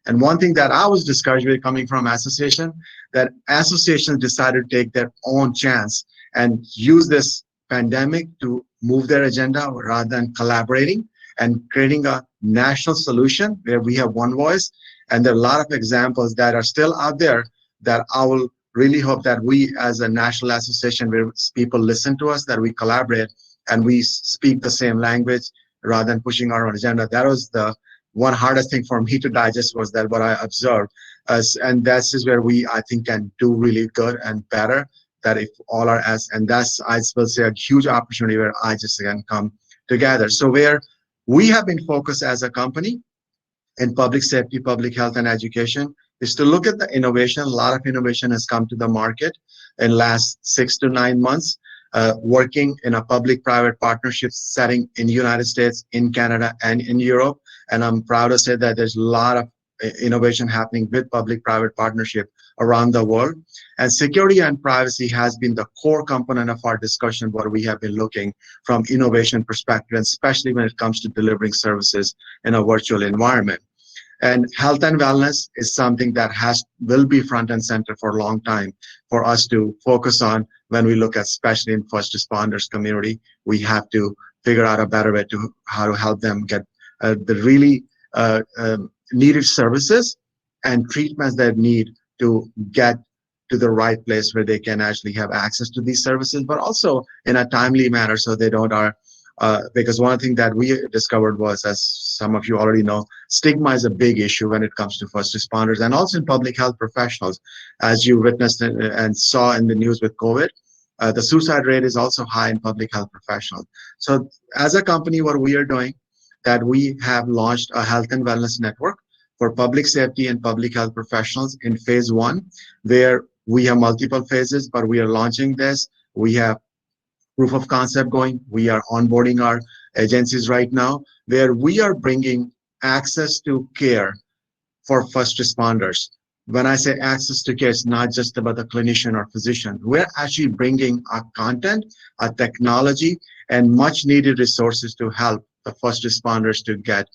And one thing that I was discouraged with coming from association, that associations decided to take their own chance and use this pandemic to move their agenda rather than collaborating and creating a national solution where we have one voice. And there are a lot of examples that are still out there that I will really hope that we as a national association where people listen to us, that we collaborate and we speak the same language rather than pushing our own agenda. That was the one hardest thing for me to digest, was that what I observed. And this is where we, I think, can do really good and better, that if all are as, and that's, I will say, a huge opportunity where I just can come together. So where we have been focused as a company in public safety, public health, and education is to look at the innovation. A lot of innovation has come to the market in last 6 to 9 months, working in a public-private partnership setting in the United States, in Canada, and in Europe. And I'm proud to say that there's a lot of innovation happening with public-private partnership around the world. And security and privacy has been the core component of our discussion, where we have been looking from innovation perspective, especially when it comes to delivering services in a virtual environment. And health and wellness is something that will be front and center for a long time for us to focus on when we look at, especially in first responders community. We have to figure out a better way to how to help them get the really needed services and treatments they need to get to the right place where they can actually have access to these services, but also in a timely manner, so they don't because one thing that we discovered was, as some of you already know, stigma is a big issue when it comes to first responders and also in public health professionals. As you witnessed and saw in the news with COVID, the suicide rate is also high in public health professionals. So as a company, what we are doing, that we have launched a health and wellness network for public safety and public health professionals in phase 1, where we have multiple phases, but we are launching this. We have proof of concept going. We are onboarding our agencies right now, where we are bringing access to care for first responders. When I say access to care, it's not just about the clinician or physician. We're actually bringing a content, a technology, and much needed resources to help the first responders to get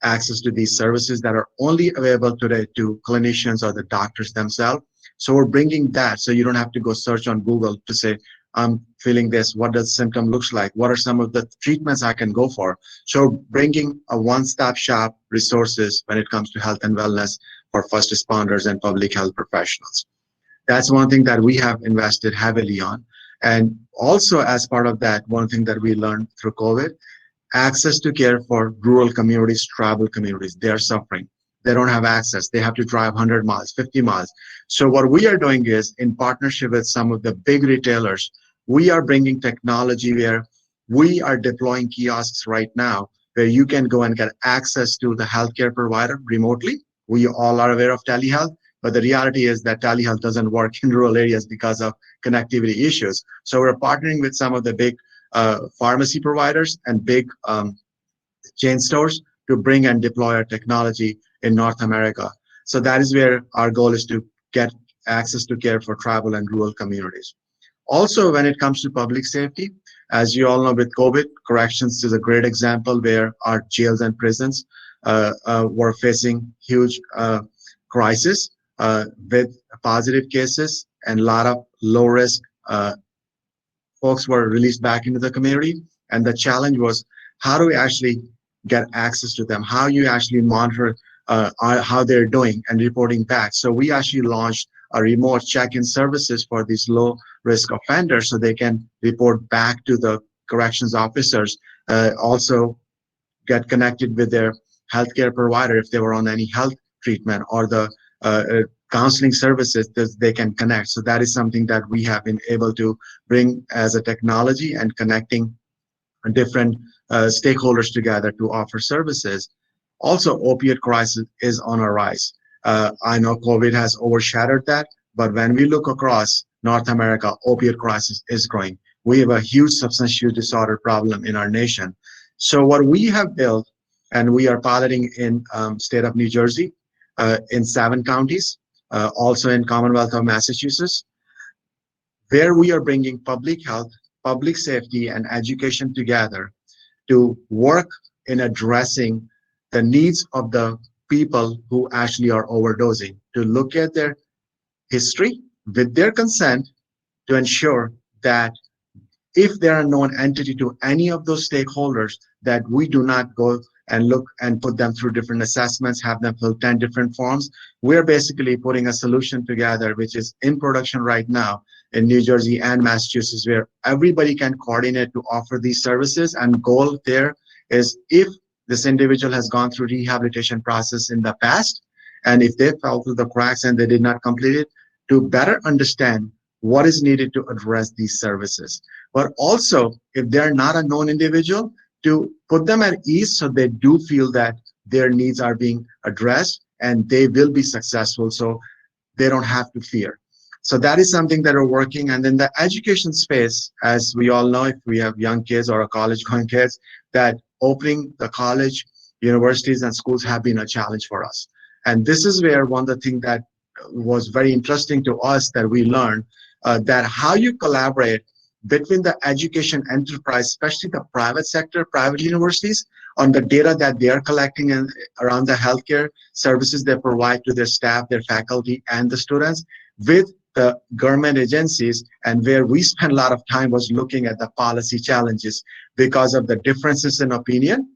access to these services that are only available today to clinicians or the doctors themselves. So we're bringing that, so you don't have to go search on Google to say, I'm feeling this, what does symptom looks like? What are some of the treatments I can go for? So bringing a one-stop shop resources when it comes to health and wellness for first responders and public health professionals. That's one thing that we have invested heavily on. And also as part of that, one thing that we learned through COVID, access to care for rural communities, tribal communities. They're suffering. They don't have access. They have to drive 100 miles, 50 miles. So what we are doing is, in partnership with some of the big retailers, we are bringing technology where we are deploying kiosks right now where you can go and get access to the healthcare provider remotely. We all are aware of telehealth, but the reality is that telehealth doesn't work in rural areas because of connectivity issues. So we're partnering with some of the big pharmacy providers and big chain stores to bring and deploy our technology in North America. So that is where our goal is, to get access to care for tribal and rural communities. Also, when it comes to public safety, as you all know, with COVID, corrections is a great example where our jails and prisons were facing huge crisis with positive cases, and a lot of low risk folks were released back into the community. And the challenge was, how do we actually get access to them? How you actually monitor how they're doing and reporting back. So we actually launched a remote check-in services for these low risk offenders, so they can report back to the corrections officers, also get connected with their healthcare provider if they were on any health treatment, or the counseling services that they can connect. So that is something that we have been able to bring as a technology, and connecting different stakeholders together to offer services. Also, opiate crisis is on a rise. I know COVID has overshadowed that, but when we look across North America, opiate crisis is growing. we have a huge substance use disorder problem in our nation. So what we have built, and we are piloting in state of New Jersey, in 7 counties, also in Commonwealth of Massachusetts, where we are bringing public health, public safety, and education together to work in addressing the needs of the people who actually are overdosing, to look at their history with their consent to ensure that if they're a known entity to any of those stakeholders, that we do not go and look and put them through different assessments, have them fill 10 different forms. We're basically putting a solution together, which is in production right now in New Jersey and Massachusetts, where everybody can coordinate to offer these services. And goal there is, if this individual has gone through rehabilitation process in the past, and if they fell through the cracks and they did not complete it, to better understand what is needed to address these services. But also, if they're not a known individual, to put them at ease so they do feel that their needs are being addressed and they will be successful, so they don't have to fear. So that is something that we're working. And then the education space, as we all know, if we have young kids or college going kids, that opening the college, universities, and schools have been a challenge for us. And this is where one of the things that was very interesting to us that we learned, that how you collaborate between the education enterprise, especially the private sector, private universities, on the data that they are collecting and around the healthcare services they provide to their staff, their faculty, and the students, with the government agencies. And where we spent a lot of time was looking at the policy challenges because of the differences in opinion.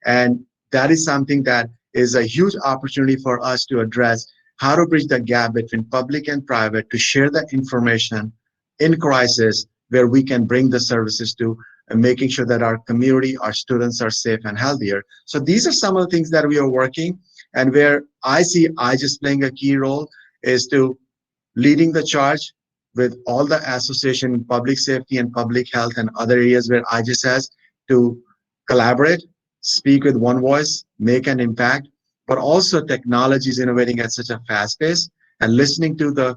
And that is something that is a huge opportunity for us to address, how to bridge the gap between public and private to share the information in crisis, where we can bring the services to making sure that our community, our students are safe and healthier. So these are some of the things that we are working, and where I see IJIS playing a key role is to leading the charge with all the association in public safety and public health and other areas where IJIS has to collaborate, speak with one voice, make an impact, but also technology is innovating at such a fast pace, and listening to the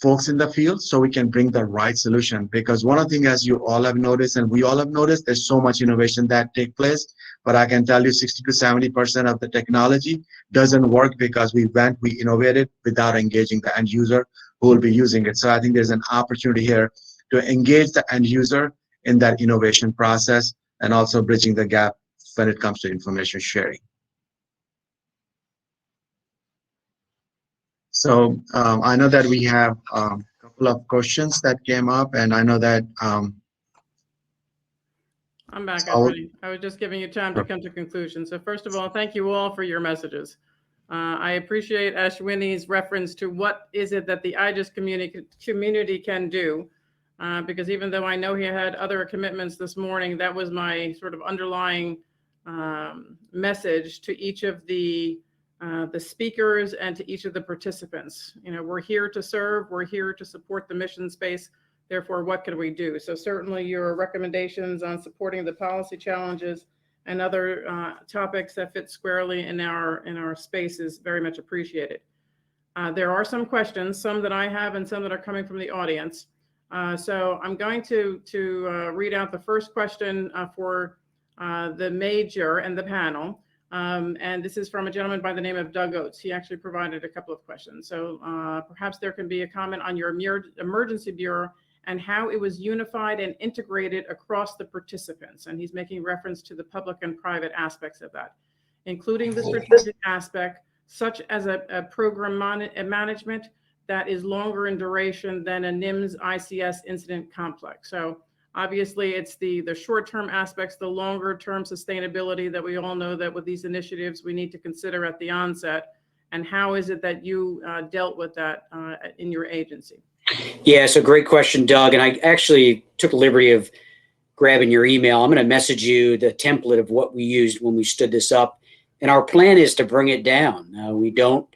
folks in the field so we can bring the right solution. Because one of the things, as you all have noticed and we all have noticed, there's so much innovation that takes place, but I can tell you 60 to 70% of the technology doesn't work because we innovated without engaging the end user who will be using it. So I think there's an opportunity here to engage the end user in that innovation process, and also bridging the gap when it comes to information sharing. So I know that we have a couple of questions that came up, and I know that I'm back, Ashwini. I was just giving you time to come to conclusion. So first of all, thank you all for your messages. I appreciate Ashwini's reference to what is it that the IJIS community can do, because even though I know he had other commitments this morning, that was my sort of underlying message to each of the speakers and to each of the participants. We're here to serve, we're here to support the mission space. Therefore, what can we do? So certainly your recommendations on supporting the policy challenges and other topics that fit squarely in our space is very much appreciated. There are some questions, some that I have and some that are coming from the audience. So I'm going to read out the first question for the major and the panel. And this is from a gentleman by the name of Doug Oates. He actually provided a couple of questions. So perhaps there can be a comment on your emergency bureau and how it was unified and integrated across the participants. And he's making reference to the public and private aspects of that, including the strategic aspect, such as a program management that is longer in duration than a NIMS ICS incident complex. So obviously it's the short-term aspects, the longer-term sustainability that we all know that with these initiatives we need to consider at the onset. And how is it that you dealt with that in your agency? Yeah, so great question, Doug. And I actually took the liberty of grabbing your email. I'm going to message you the template of what we used when we stood this up. And our plan is to bring it down. We don't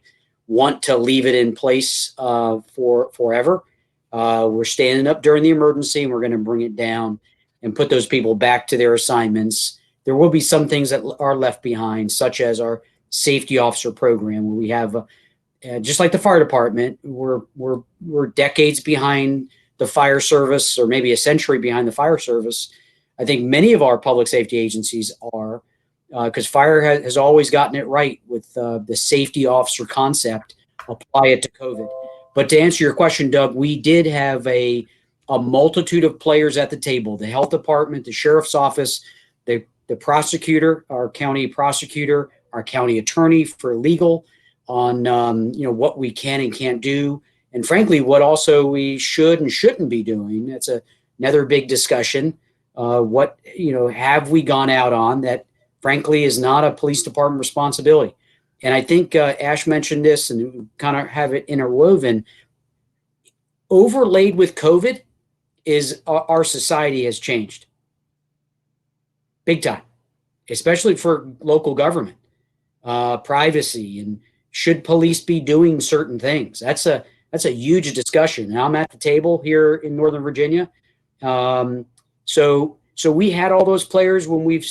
want to leave it in place for forever. We're standing up during the emergency, and we're going to bring it down and put those people back to their assignments. There will be some things that are left behind, such as our safety officer program, where we have just like the fire department, we're decades behind the fire service, or maybe a century behind the fire service. I think many of our public safety agencies are, because fire has always gotten it right with the safety officer concept, apply it to COVID. But to answer your question, Doug, we did have a multitude of players at the table: the health department, the sheriff's office, the prosecutor, our county prosecutor, our county attorney for legal, on what we can and can't do, and frankly, what also we should and shouldn't be doing. That's another big discussion. What have we gone out on that, frankly, is not a police department responsibility? And I think Ash mentioned this, and kind of have it interwoven. Overlaid with COVID is our society has changed big time, especially for local government, privacy, and should police be doing certain things? That's a huge discussion. And I'm at the table here in Northern Virginia. So we had all those players when we've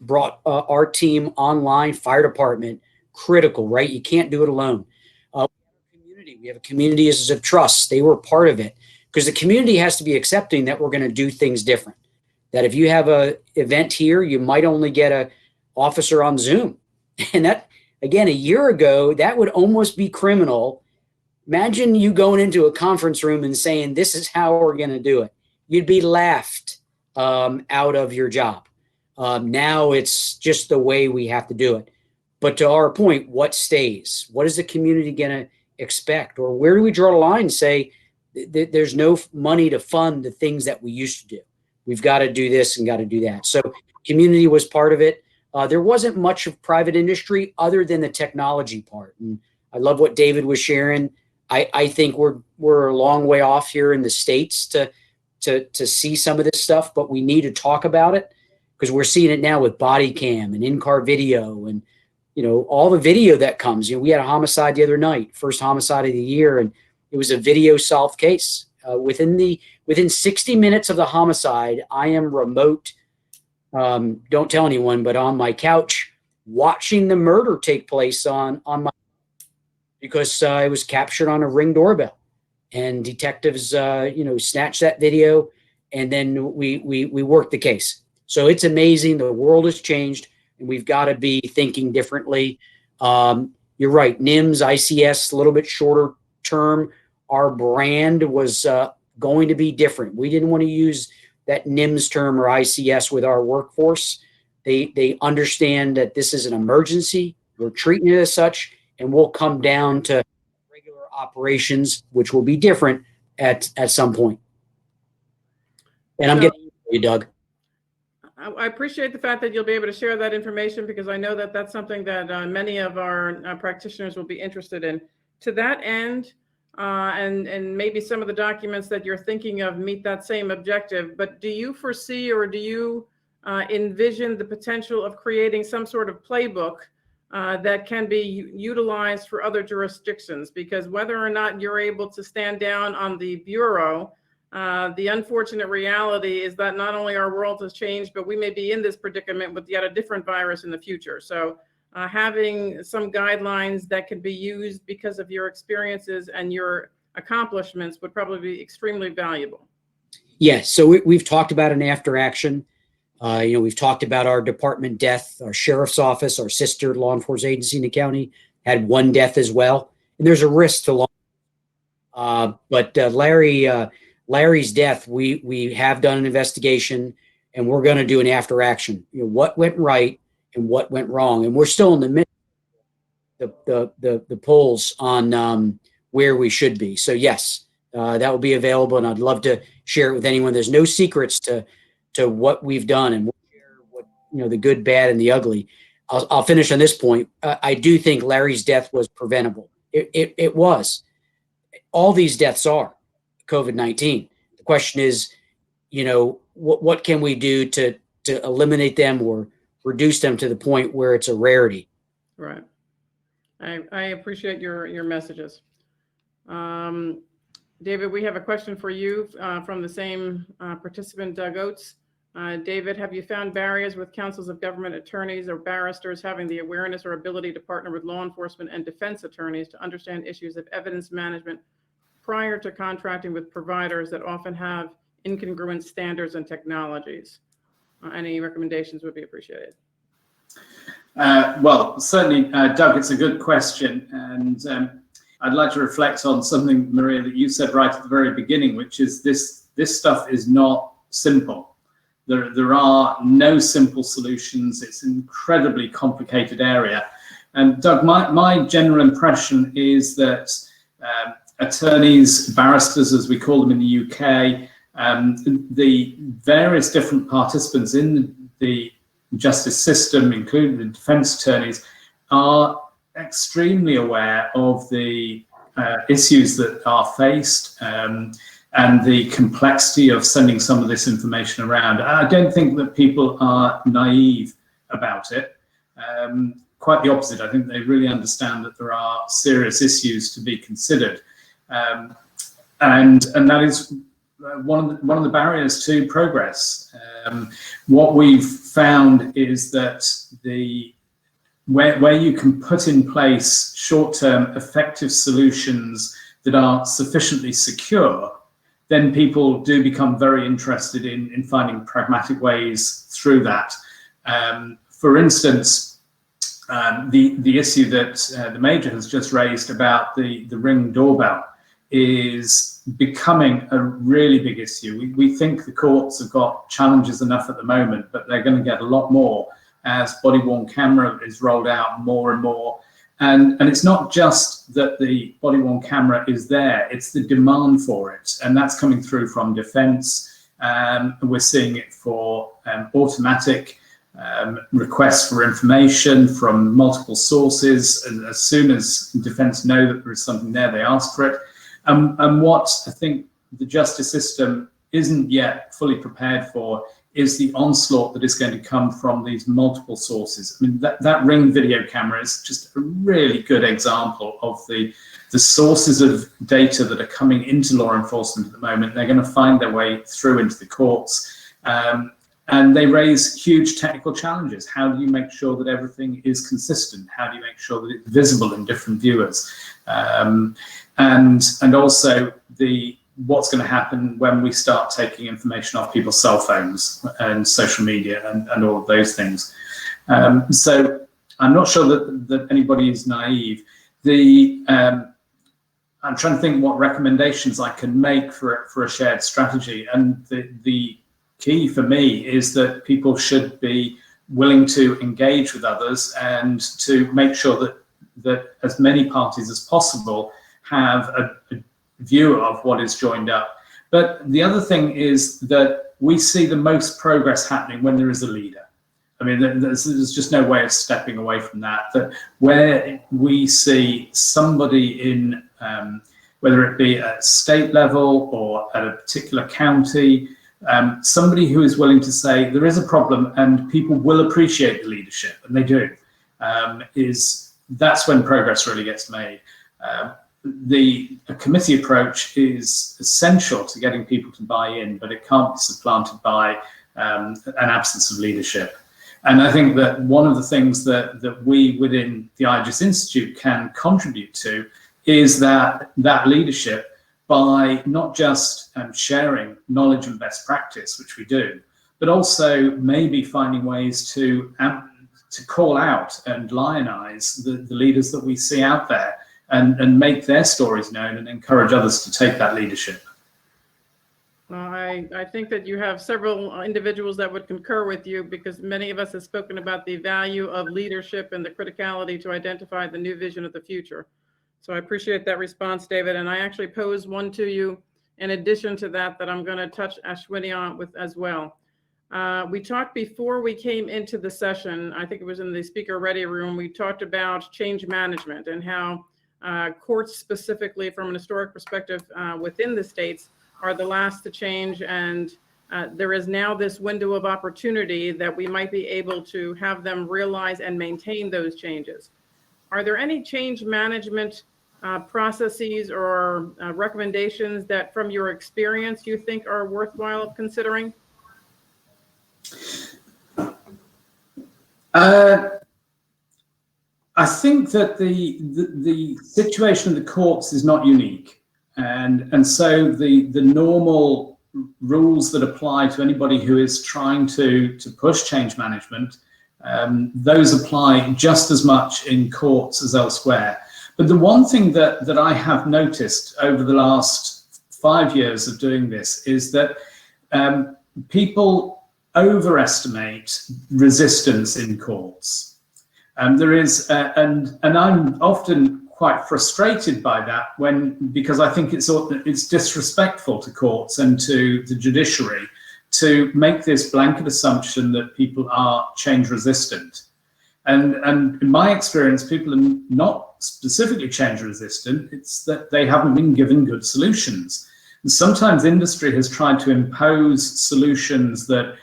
brought our team online. Fire department, critical, right? You can't do it alone. We have a community as of trust. They were part of it, because the community has to be accepting that we're going to do things different. That if you have a event here, you might only get a officer on Zoom. And that, again, a year ago, that would almost be criminal. Imagine you going into a conference room and saying, this is how we're going to do it. You'd be laughed out of your job. Now it's just the way we have to do it. But to our point, what stays? What is the community going to expect? Or where do we draw the line and say, there's no money to fund the things that we used to do? We've got to do this and got to do that. So community was part of it. There wasn't much of private industry other than the technology part. And I love what David was sharing. I think we're a long way off here in the States to see some of this stuff, but we need to talk about it, because we're seeing it now with body cam and in-car video and, all the video that comes. We had a homicide the other night, first homicide of the year, and it was a video solved case. Within 60 minutes of the homicide, I am remote, don't tell anyone, but on my couch watching the murder take place on my, because it was captured on a Ring doorbell, and detectives snatched that video, and then we worked the case. So it's amazing. The world has changed, and we've got to be thinking differently. You're right, NIMS, ICS, a little bit shorter term. Our brand was going to be different. We didn't want to use that NIMS term or ICS with our workforce. They understand that this is an emergency. We're treating it as such, and we'll come down to regular operations, which will be different at some point. And I'm getting you, Doug. I appreciate the fact that you'll be able to share that information, because I know that that's something that many of our practitioners will be interested in. To that end, and maybe some of the documents that you're thinking of meet that same objective, but do you foresee, or do you envision the potential of creating some sort of playbook that can be utilized for other jurisdictions? Because whether or not you're able to stand down on the Bureau, the unfortunate reality is that not only our world has changed, but we may be in this predicament with yet a different virus in the future. So having some guidelines that can be used because of your experiences and your accomplishments would probably be extremely valuable. Yes. So we've talked about an after action. We've talked about our department death. Our sheriff's office, our sister law enforcement agency in the county, had one death as well. And there's a risk to law. But Larry's death, we have done an investigation, and we're going to do an after action. What went right and what went wrong, and we're still in the midst of the polls on where we should be. So yes, that will be available, and I'd love to share it with anyone. There's no secrets to what we've done, and we'll share what the good, bad, and the ugly. I'll finish on this point. I do think Larry's death was preventable. It was. All these deaths are COVID-19. The question is, what can we do to eliminate them or reduce them to the point where it's a rarity? Right. I appreciate your messages. David, we have a question for you from the same participant, Doug Oates. David, have you found barriers with councils of government attorneys or barristers having the awareness or ability to partner with law enforcement and defense attorneys to understand issues of evidence management, prior to contracting with providers that often have incongruent standards and technologies? Any recommendations would be appreciated. Well, certainly, Doug, it's a good question. And I'd like to reflect on something, Maria, that you said right at the very beginning, which is this stuff is not simple. There are no simple solutions. It's an incredibly complicated area. And Doug, my general impression is that attorneys, barristers, as we call them in the UK, the various different participants in the justice system, including the defence attorneys, are extremely aware of the issues that are faced and the complexity of sending some of this information around. I don't think that people are naive about it. Quite the opposite. I think they really understand that there are serious issues to be considered, and that is one of the barriers to progress. What we've found is that where you can put in place short-term effective solutions that are sufficiently secure, then people do become very interested in finding pragmatic ways through that. For instance, the issue that the Major has just raised about the Ring doorbell is becoming a really big issue. We think the courts have got challenges enough at the moment, but they're going to get a lot more as body-worn camera is rolled out more and more. And it's not just that the body-worn camera is there, it's the demand for it. And that's coming through from defence. We're seeing it for automatic requests for information from multiple sources. And as soon as defence know that there is something there, they ask for it. And what I think the justice system isn't yet fully prepared for is the onslaught that is going to come from these multiple sources. I mean, that Ring video camera is just a really good example of the sources of data that are coming into law enforcement at the moment. They're going to find their way through into the courts. And they raise huge technical challenges. How do you make sure that everything is consistent? How do you make sure that it's visible in different viewers? And also what's going to happen when we start taking information off people's cell phones and social media and all of those things. So I'm not sure that anybody is naive. I'm trying to think what recommendations I can make for a shared strategy. And the key for me is that people should be willing to engage with others and to make sure that as many parties as possible have a view of what is joined up. But the other thing is that we see the most progress happening when there is a leader. I mean, there's just no way of stepping away from that. That where we see somebody in, whether it be at state level or at a particular county, somebody who is willing to say there is a problem and people will appreciate the leadership, and they do, that's when progress really gets made. A committee approach is essential to getting people to buy in, but it can't be supplanted by an absence of leadership. And I think that one of the things that we within the IJIS Institute can contribute to is that leadership by not just sharing knowledge and best practice, which we do, but also maybe finding ways to call out and lionize the leaders that we see out there, and make their stories known and encourage others to take that leadership. Well, I think that you have several individuals that would concur with you, because many of us have spoken about the value of leadership and the criticality to identify the new vision of the future. So I appreciate that response, David. And I actually posed one to you in addition to that I'm going to touch Ashwini on with as well. We talked before we came into the session, I think it was in the speaker ready room, we talked about change management and how courts specifically from an historic perspective within the states are the last to change, and there is now this window of opportunity that we might be able to have them realize and maintain those changes. Are there any change management processes or recommendations that from your experience you think are worthwhile considering? I think that the situation of the courts is not unique. And so the normal rules that apply to anybody who is trying to push change management, those apply just as much in courts as elsewhere. But the one thing that I have noticed over the last 5 years of doing this is that people overestimate resistance in courts. There is, and I'm often quite frustrated by that because I think it's disrespectful to courts and to the judiciary to make this blanket assumption that people are change resistant. And in my experience, people are not specifically change resistant, it's that they haven't been given good solutions. And sometimes industry has tried to impose solutions that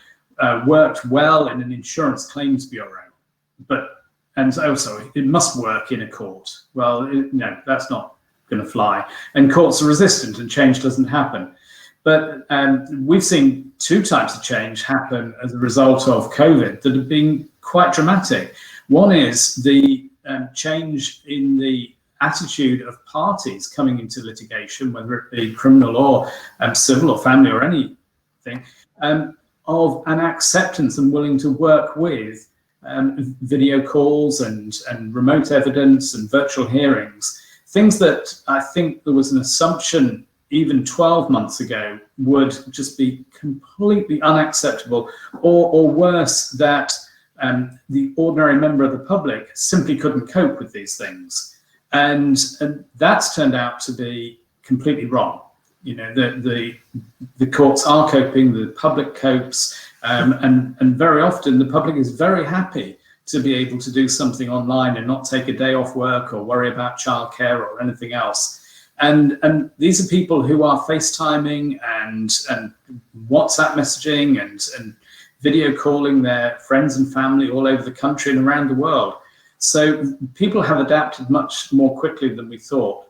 worked well in an insurance claims bureau, it must work in a court. Well, no, that's not going to fly. And courts are resistant and change doesn't happen. But we've seen two types of change happen as a result of COVID that have been quite dramatic. One is the change in the attitude of parties coming into litigation, whether it be criminal or civil or family or anything, of an acceptance and willing to work with video calls and remote evidence and virtual hearings, things that I think there was an assumption even 12 months ago would just be completely unacceptable, or worse, that the ordinary member of the public simply couldn't cope with these things. And that's turned out to be completely wrong. You know, the courts are coping, the public copes, and very often the public is very happy to be able to do something online and not take a day off work or worry about childcare or anything else. And these are people who are FaceTiming and WhatsApp messaging and video calling their friends and family all over the country and around the world. So people have adapted much more quickly than we thought.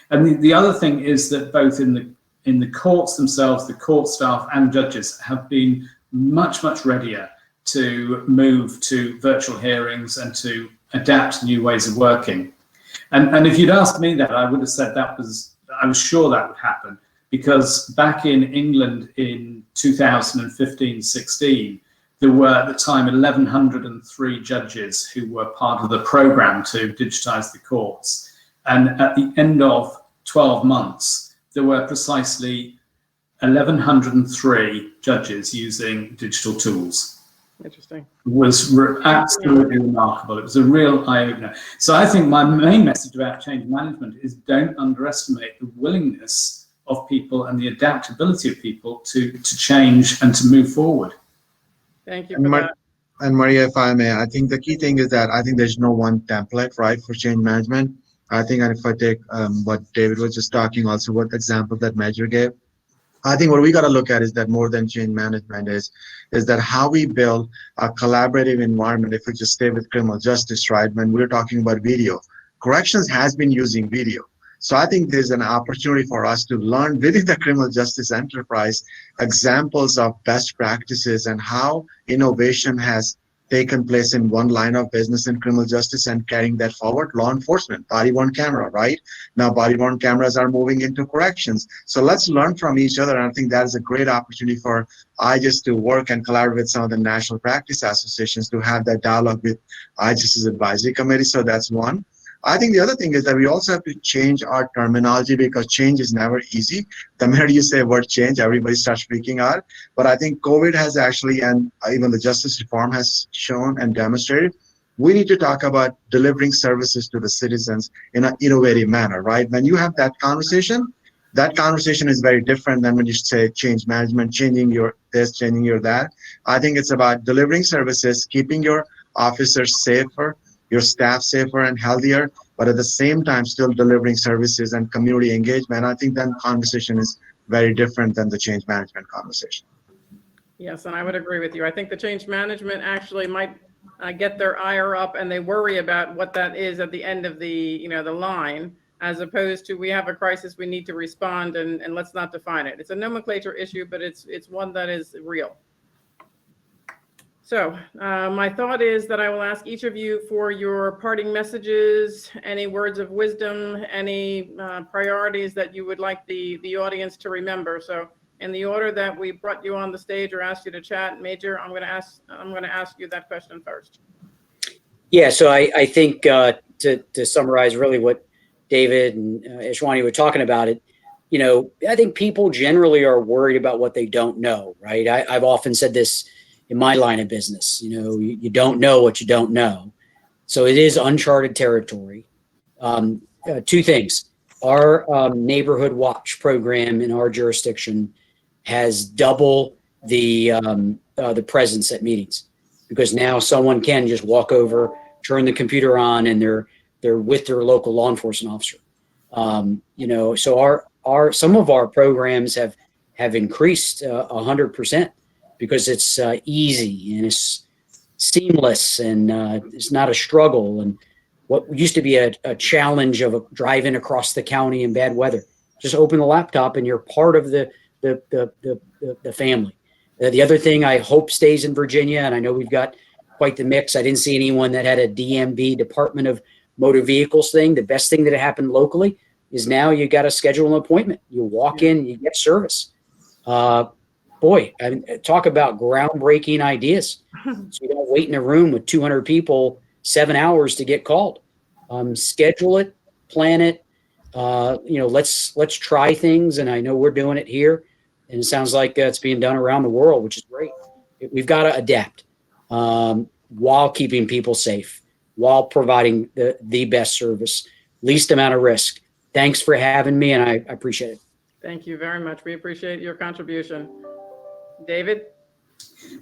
And the other thing is that both in the courts themselves, the court staff and judges have been much readier to move to virtual hearings and to adapt to new ways of working. And if you'd asked me that, I would have said I was sure that would happen, because back in England in 2015-16, there were at the time 1,103 judges who were part of the program to digitize the courts. And at the end of 12 months, there were precisely 1,103 judges using digital tools. Interesting. It was absolutely remarkable. It was a real eye-opener. So I think my main message about change management is don't underestimate the willingness of people and the adaptability of people to change and to move forward. Thank you for that. And Maria, if I may, I think the key thing is that I think there's no one template, right, for change management. I think, and if I take what David was just talking, also what example that Major gave, I think what we got to look at is that more than change management is that how we build a collaborative environment. If we just stay with criminal justice, right, when we're talking about video, corrections has been using video. So I think there's an opportunity for us to learn within the criminal justice enterprise examples of best practices and how innovation has taken place in one line of business in criminal justice and carrying that forward. Law enforcement, body-worn camera, right? Now body-worn cameras are moving into corrections. So let's learn from each other. And I think that is a great opportunity for IJIS to work and collaborate with some of the national practice associations to have that dialogue with IJIS's advisory committee. So that's one. I think the other thing is that we also have to change our terminology, because change is never easy. The minute you say word change, everybody starts freaking out. But I think COVID has actually, and even the justice reform has shown and demonstrated, we need to talk about delivering services to the citizens in an innovative manner, right? When you have that conversation is very different than when you say change management, changing your this, changing your that. I think it's about delivering services, keeping your officers safer, your staff safer and healthier, but at the same time still delivering services and community engagement. I think that conversation is very different than the change management conversation. Yes, and I would agree with you. I think the change management actually might get their ire up, and they worry about what that is at the end of the the line, as opposed to we have a crisis, we need to respond, and let's not define it. It's a nomenclature issue, but it's one that is real. So my thought is that I will ask each of you for your parting messages, any words of wisdom, any priorities that you would like the audience to remember. So in the order that we brought you on the stage or asked you to chat, Major, I'm going to ask you that question first. Yeah, so I think to summarize really what David and Ashwini were talking about, I think people generally are worried about what they don't know, right? I've often said this in my line of business. You don't know what you don't know. So it is uncharted territory. Two things. Our neighborhood watch program in our jurisdiction has double the presence at meetings, because now someone can just walk over, turn the computer on, and they're with their local law enforcement officer. So our some of our programs have increased 100%, because it's easy and it's seamless, and it's not a struggle. And what used to be a challenge of driving across the county in bad weather, just open the laptop and you're part of the family. The other thing I hope stays in Virginia, and I know we've got quite the mix. I didn't see anyone that had a DMV, Department of Motor Vehicles thing. The best thing that happened locally is now you got to schedule an appointment. You walk in, you get service. Boy, I mean, talk about groundbreaking ideas. So you don't wait in a room with 200 people 7 hours to get called. Schedule it, plan it. Let's try things, and I know we're doing it here, and it sounds like it's being done around the world, which is great. We've got to adapt while keeping people safe, while providing the best service, least amount of risk. Thanks for having me, and I appreciate it. Thank you very much. We appreciate your contribution. David?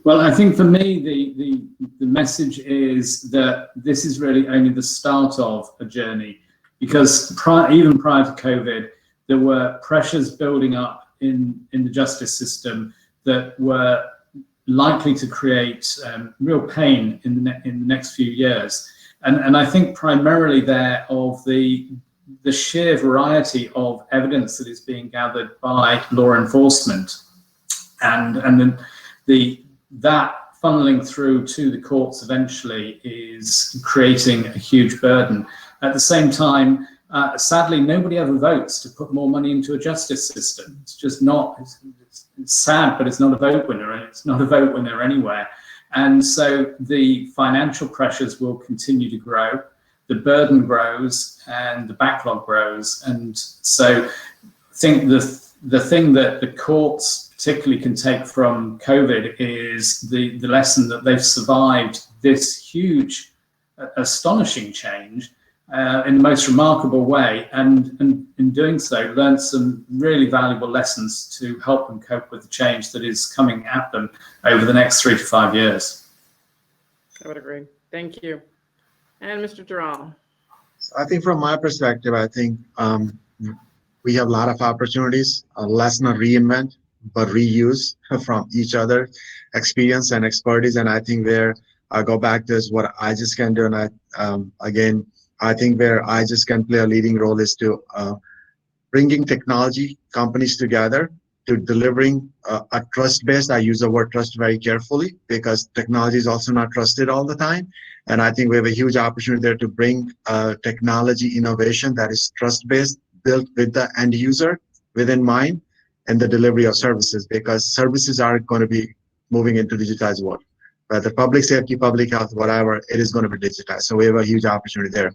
Well, I think for me, the message is that this is really only the start of a journey, because even prior to COVID, there were pressures building up in the justice system that were likely to create real pain in the next few years. And I think primarily there of the sheer variety of evidence that is being gathered by law enforcement, and then that funneling through to the courts eventually is creating a huge burden. At the same time, sadly, nobody ever votes to put more money into a justice system. It's just not, it's sad, but it's not a vote winner, and it's not a vote winner anywhere. And so the financial pressures will continue to grow, the burden grows, and the backlog grows. And so I think the thing that the courts particularly can take from COVID is the lesson that they've survived this huge, astonishing change in the most remarkable way, and in doing so, learned some really valuable lessons to help them cope with the change that is coming at them over the next 3 to 5 years. I would agree. Thank you. And Mr. Jarral? I think from my perspective, I think we have a lot of opportunities. Let's not reinvent, but reuse from each other experience and expertise. And I think where I go back to is what IJIS can do. And again, I think where IJIS can play a leading role is to bringing technology companies together to delivering a trust-based, I use the word trust very carefully, because technology is also not trusted all the time. And I think we have a huge opportunity there to bring technology innovation that is trust-based, built with the end user within mind, and the delivery of services, because services are going to be moving into digitized world. Whether public safety, public health, whatever, it is going to be digitized. So we have a huge opportunity there.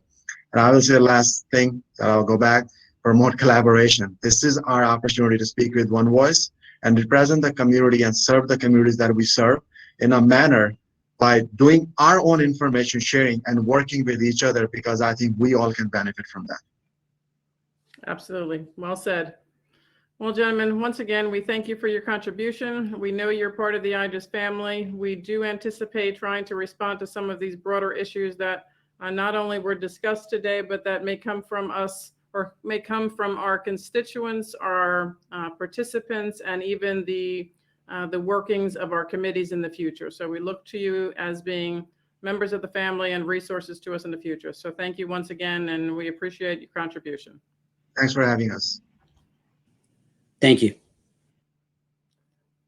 And I will say the last thing, I'll go back, promote collaboration. This is our opportunity to speak with one voice and represent the community and serve the communities that we serve in a manner by doing our own information sharing and working with each other, because I think we all can benefit from that. Absolutely. Well said. Well, gentlemen, once again, we thank you for your contribution. We know you're part of the IJIS family. We do anticipate trying to respond to some of these broader issues that not only were discussed today, but that may come from us, or may come from our constituents, our participants, and even the workings of our committees in the future. So we look to you as being members of the family and resources to us in the future. So thank you once again, and we appreciate your contribution. Thanks for having us. Thank you.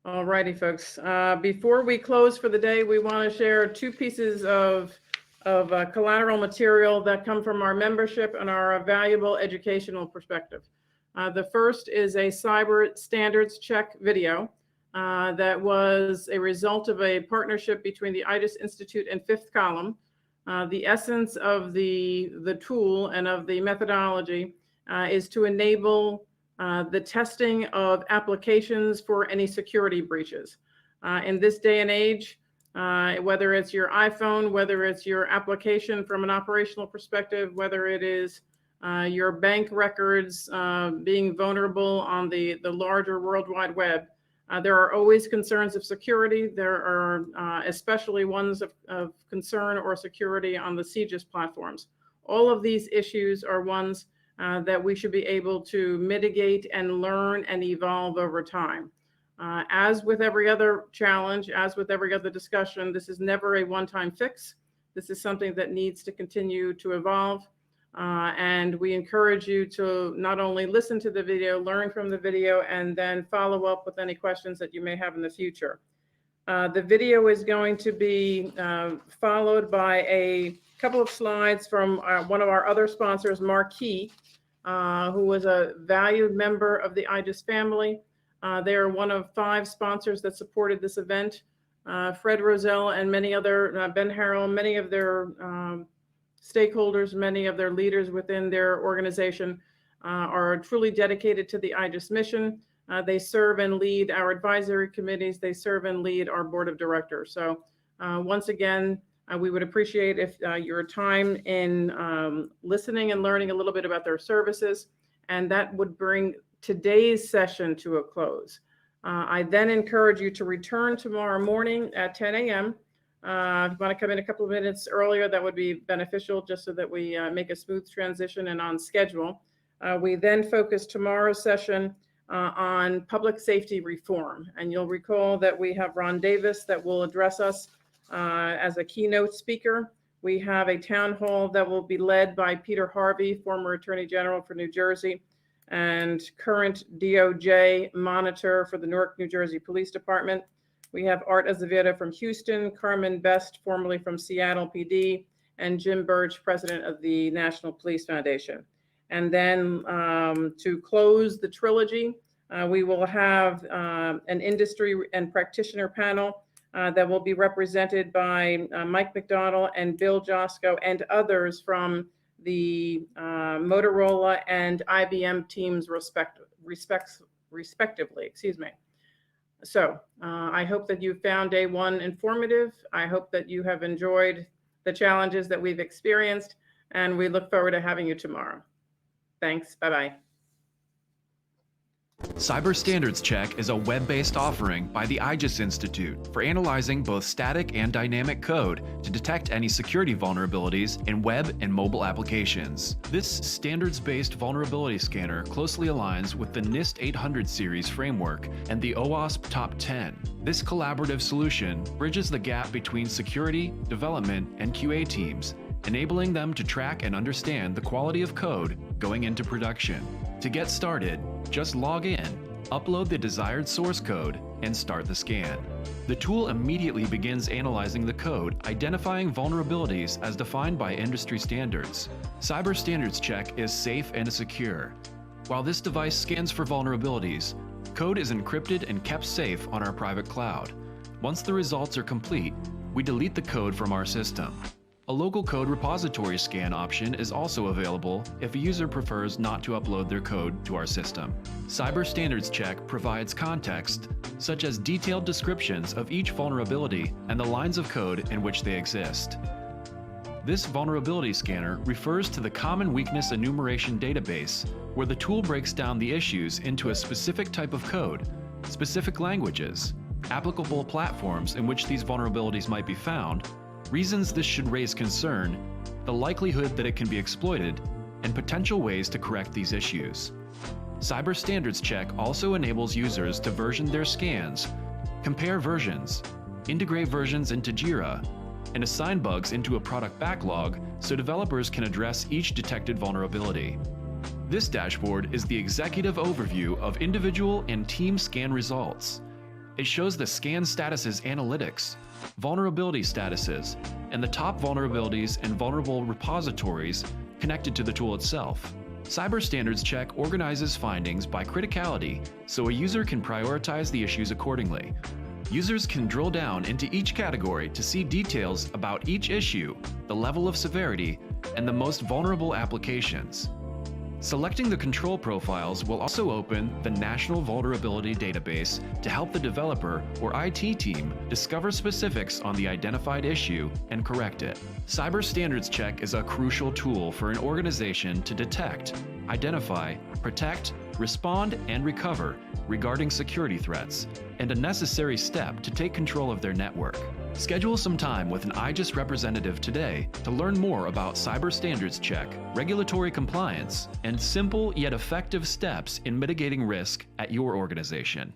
All righty, folks. Before we close for the day, we want to share 2 pieces of collateral material that come from our membership and are a valuable educational perspective. The first is a cyber standards check video that was a result of a partnership between the IJIS Institute and Fifth Column. The essence of the tool and of the methodology is to enable the testing of applications for any security breaches. In this day and age, whether it's your iPhone, whether it's your application from an operational perspective, whether it is your bank records being vulnerable on the larger World Wide Web, there are always concerns of security. There are especially ones of concern or security on the CJIS platforms. All of these issues are ones that we should be able to mitigate and learn and evolve over time. As with every other challenge, as with every other discussion, this is never a one-time fix. This is something that needs to continue to evolve. And we encourage you to not only listen to the video, learn from the video, and then follow up with any questions that you may have in the future. The video is going to be followed by a couple of slides from one of our other sponsors, Marquee, who was a valued member of the IJIS family. They are one of 5 sponsors that supported this event. Fred Roselle and many other, Ben Harrell, many of their stakeholders, many of their leaders within their organization are truly dedicated to the IJIS mission. They serve and lead our advisory committees. They serve and lead our board of directors. So once again, we would appreciate if your time in listening and learning a little bit about their services, and that would bring today's session to a close. I then encourage you to return tomorrow morning at 10 a.m. If you want to come in a couple of minutes earlier, that would be beneficial just so that we make a smooth transition and on schedule. We then focus tomorrow's session on public safety reform. And you'll recall that we have Ron Davis that will address us as a keynote speaker. We have a town hall that will be led by Peter Harvey, former Attorney General for New Jersey and current DOJ monitor for the Newark, New Jersey Police Department. We have Art Azevedo from Houston, Carmen Best, formerly from Seattle PD, and Jim Burge, president of the National Police Foundation. And then to close the trilogy, we will have an industry and practitioner panel that will be represented by Mike McDonald and Bill Josko and others from the Motorola and IBM teams respectively, excuse me. So I hope that you found day 1 informative. I hope that you have enjoyed the challenges that we've experienced, and we look forward to having you tomorrow. Thanks, bye-bye. Cyber Standards Check is a web-based offering by the IJIS Institute for analyzing both static and dynamic code to detect any security vulnerabilities in web and mobile applications. This standards-based vulnerability scanner closely aligns with the NIST 800 series framework and the OWASP Top 10. This collaborative solution bridges the gap between security, development, and QA teams, enabling them to track and understand the quality of code going into production. To get started, just log in, upload the desired source code, and start the scan. The tool immediately begins analyzing the code, identifying vulnerabilities as defined by industry standards. Cyber Standards Check is safe and secure. While this device scans for vulnerabilities, code is encrypted and kept safe on our private cloud. Once the results are complete, we delete the code from our system. A local code repository scan option is also available if a user prefers not to upload their code to our system. Cyber Standards Check provides context, such as detailed descriptions of each vulnerability and the lines of code in which they exist. This vulnerability scanner refers to the Common Weakness Enumeration database, where the tool breaks down the issues into a specific type of code, specific languages, applicable platforms in which these vulnerabilities might be found, reasons this should raise concern, the likelihood that it can be exploited, and potential ways to correct these issues. Cyber Standards Check also enables users to version their scans, compare versions, integrate versions into Jira, and assign bugs into a product backlog so developers can address each detected vulnerability. This dashboard is the executive overview of individual and team scan results. It shows the scan statuses analytics, vulnerability statuses, and the top vulnerabilities and vulnerable repositories connected to the tool itself. Cyber Standards Check organizes findings by criticality so a user can prioritize the issues accordingly. Users can drill down into each category to see details about each issue, the level of severity, and the most vulnerable applications. Selecting the control profiles will also open the National Vulnerability Database to help the developer or IT team discover specifics on the identified issue and correct it. Cyber Standards Check is a crucial tool for an organization to detect, identify, protect, respond, and recover regarding security threats, and a necessary step to take control of their network. Schedule some time with an IJIS representative today to learn more about Cyber Standards Check, regulatory compliance, and simple yet effective steps in mitigating risk at your organization.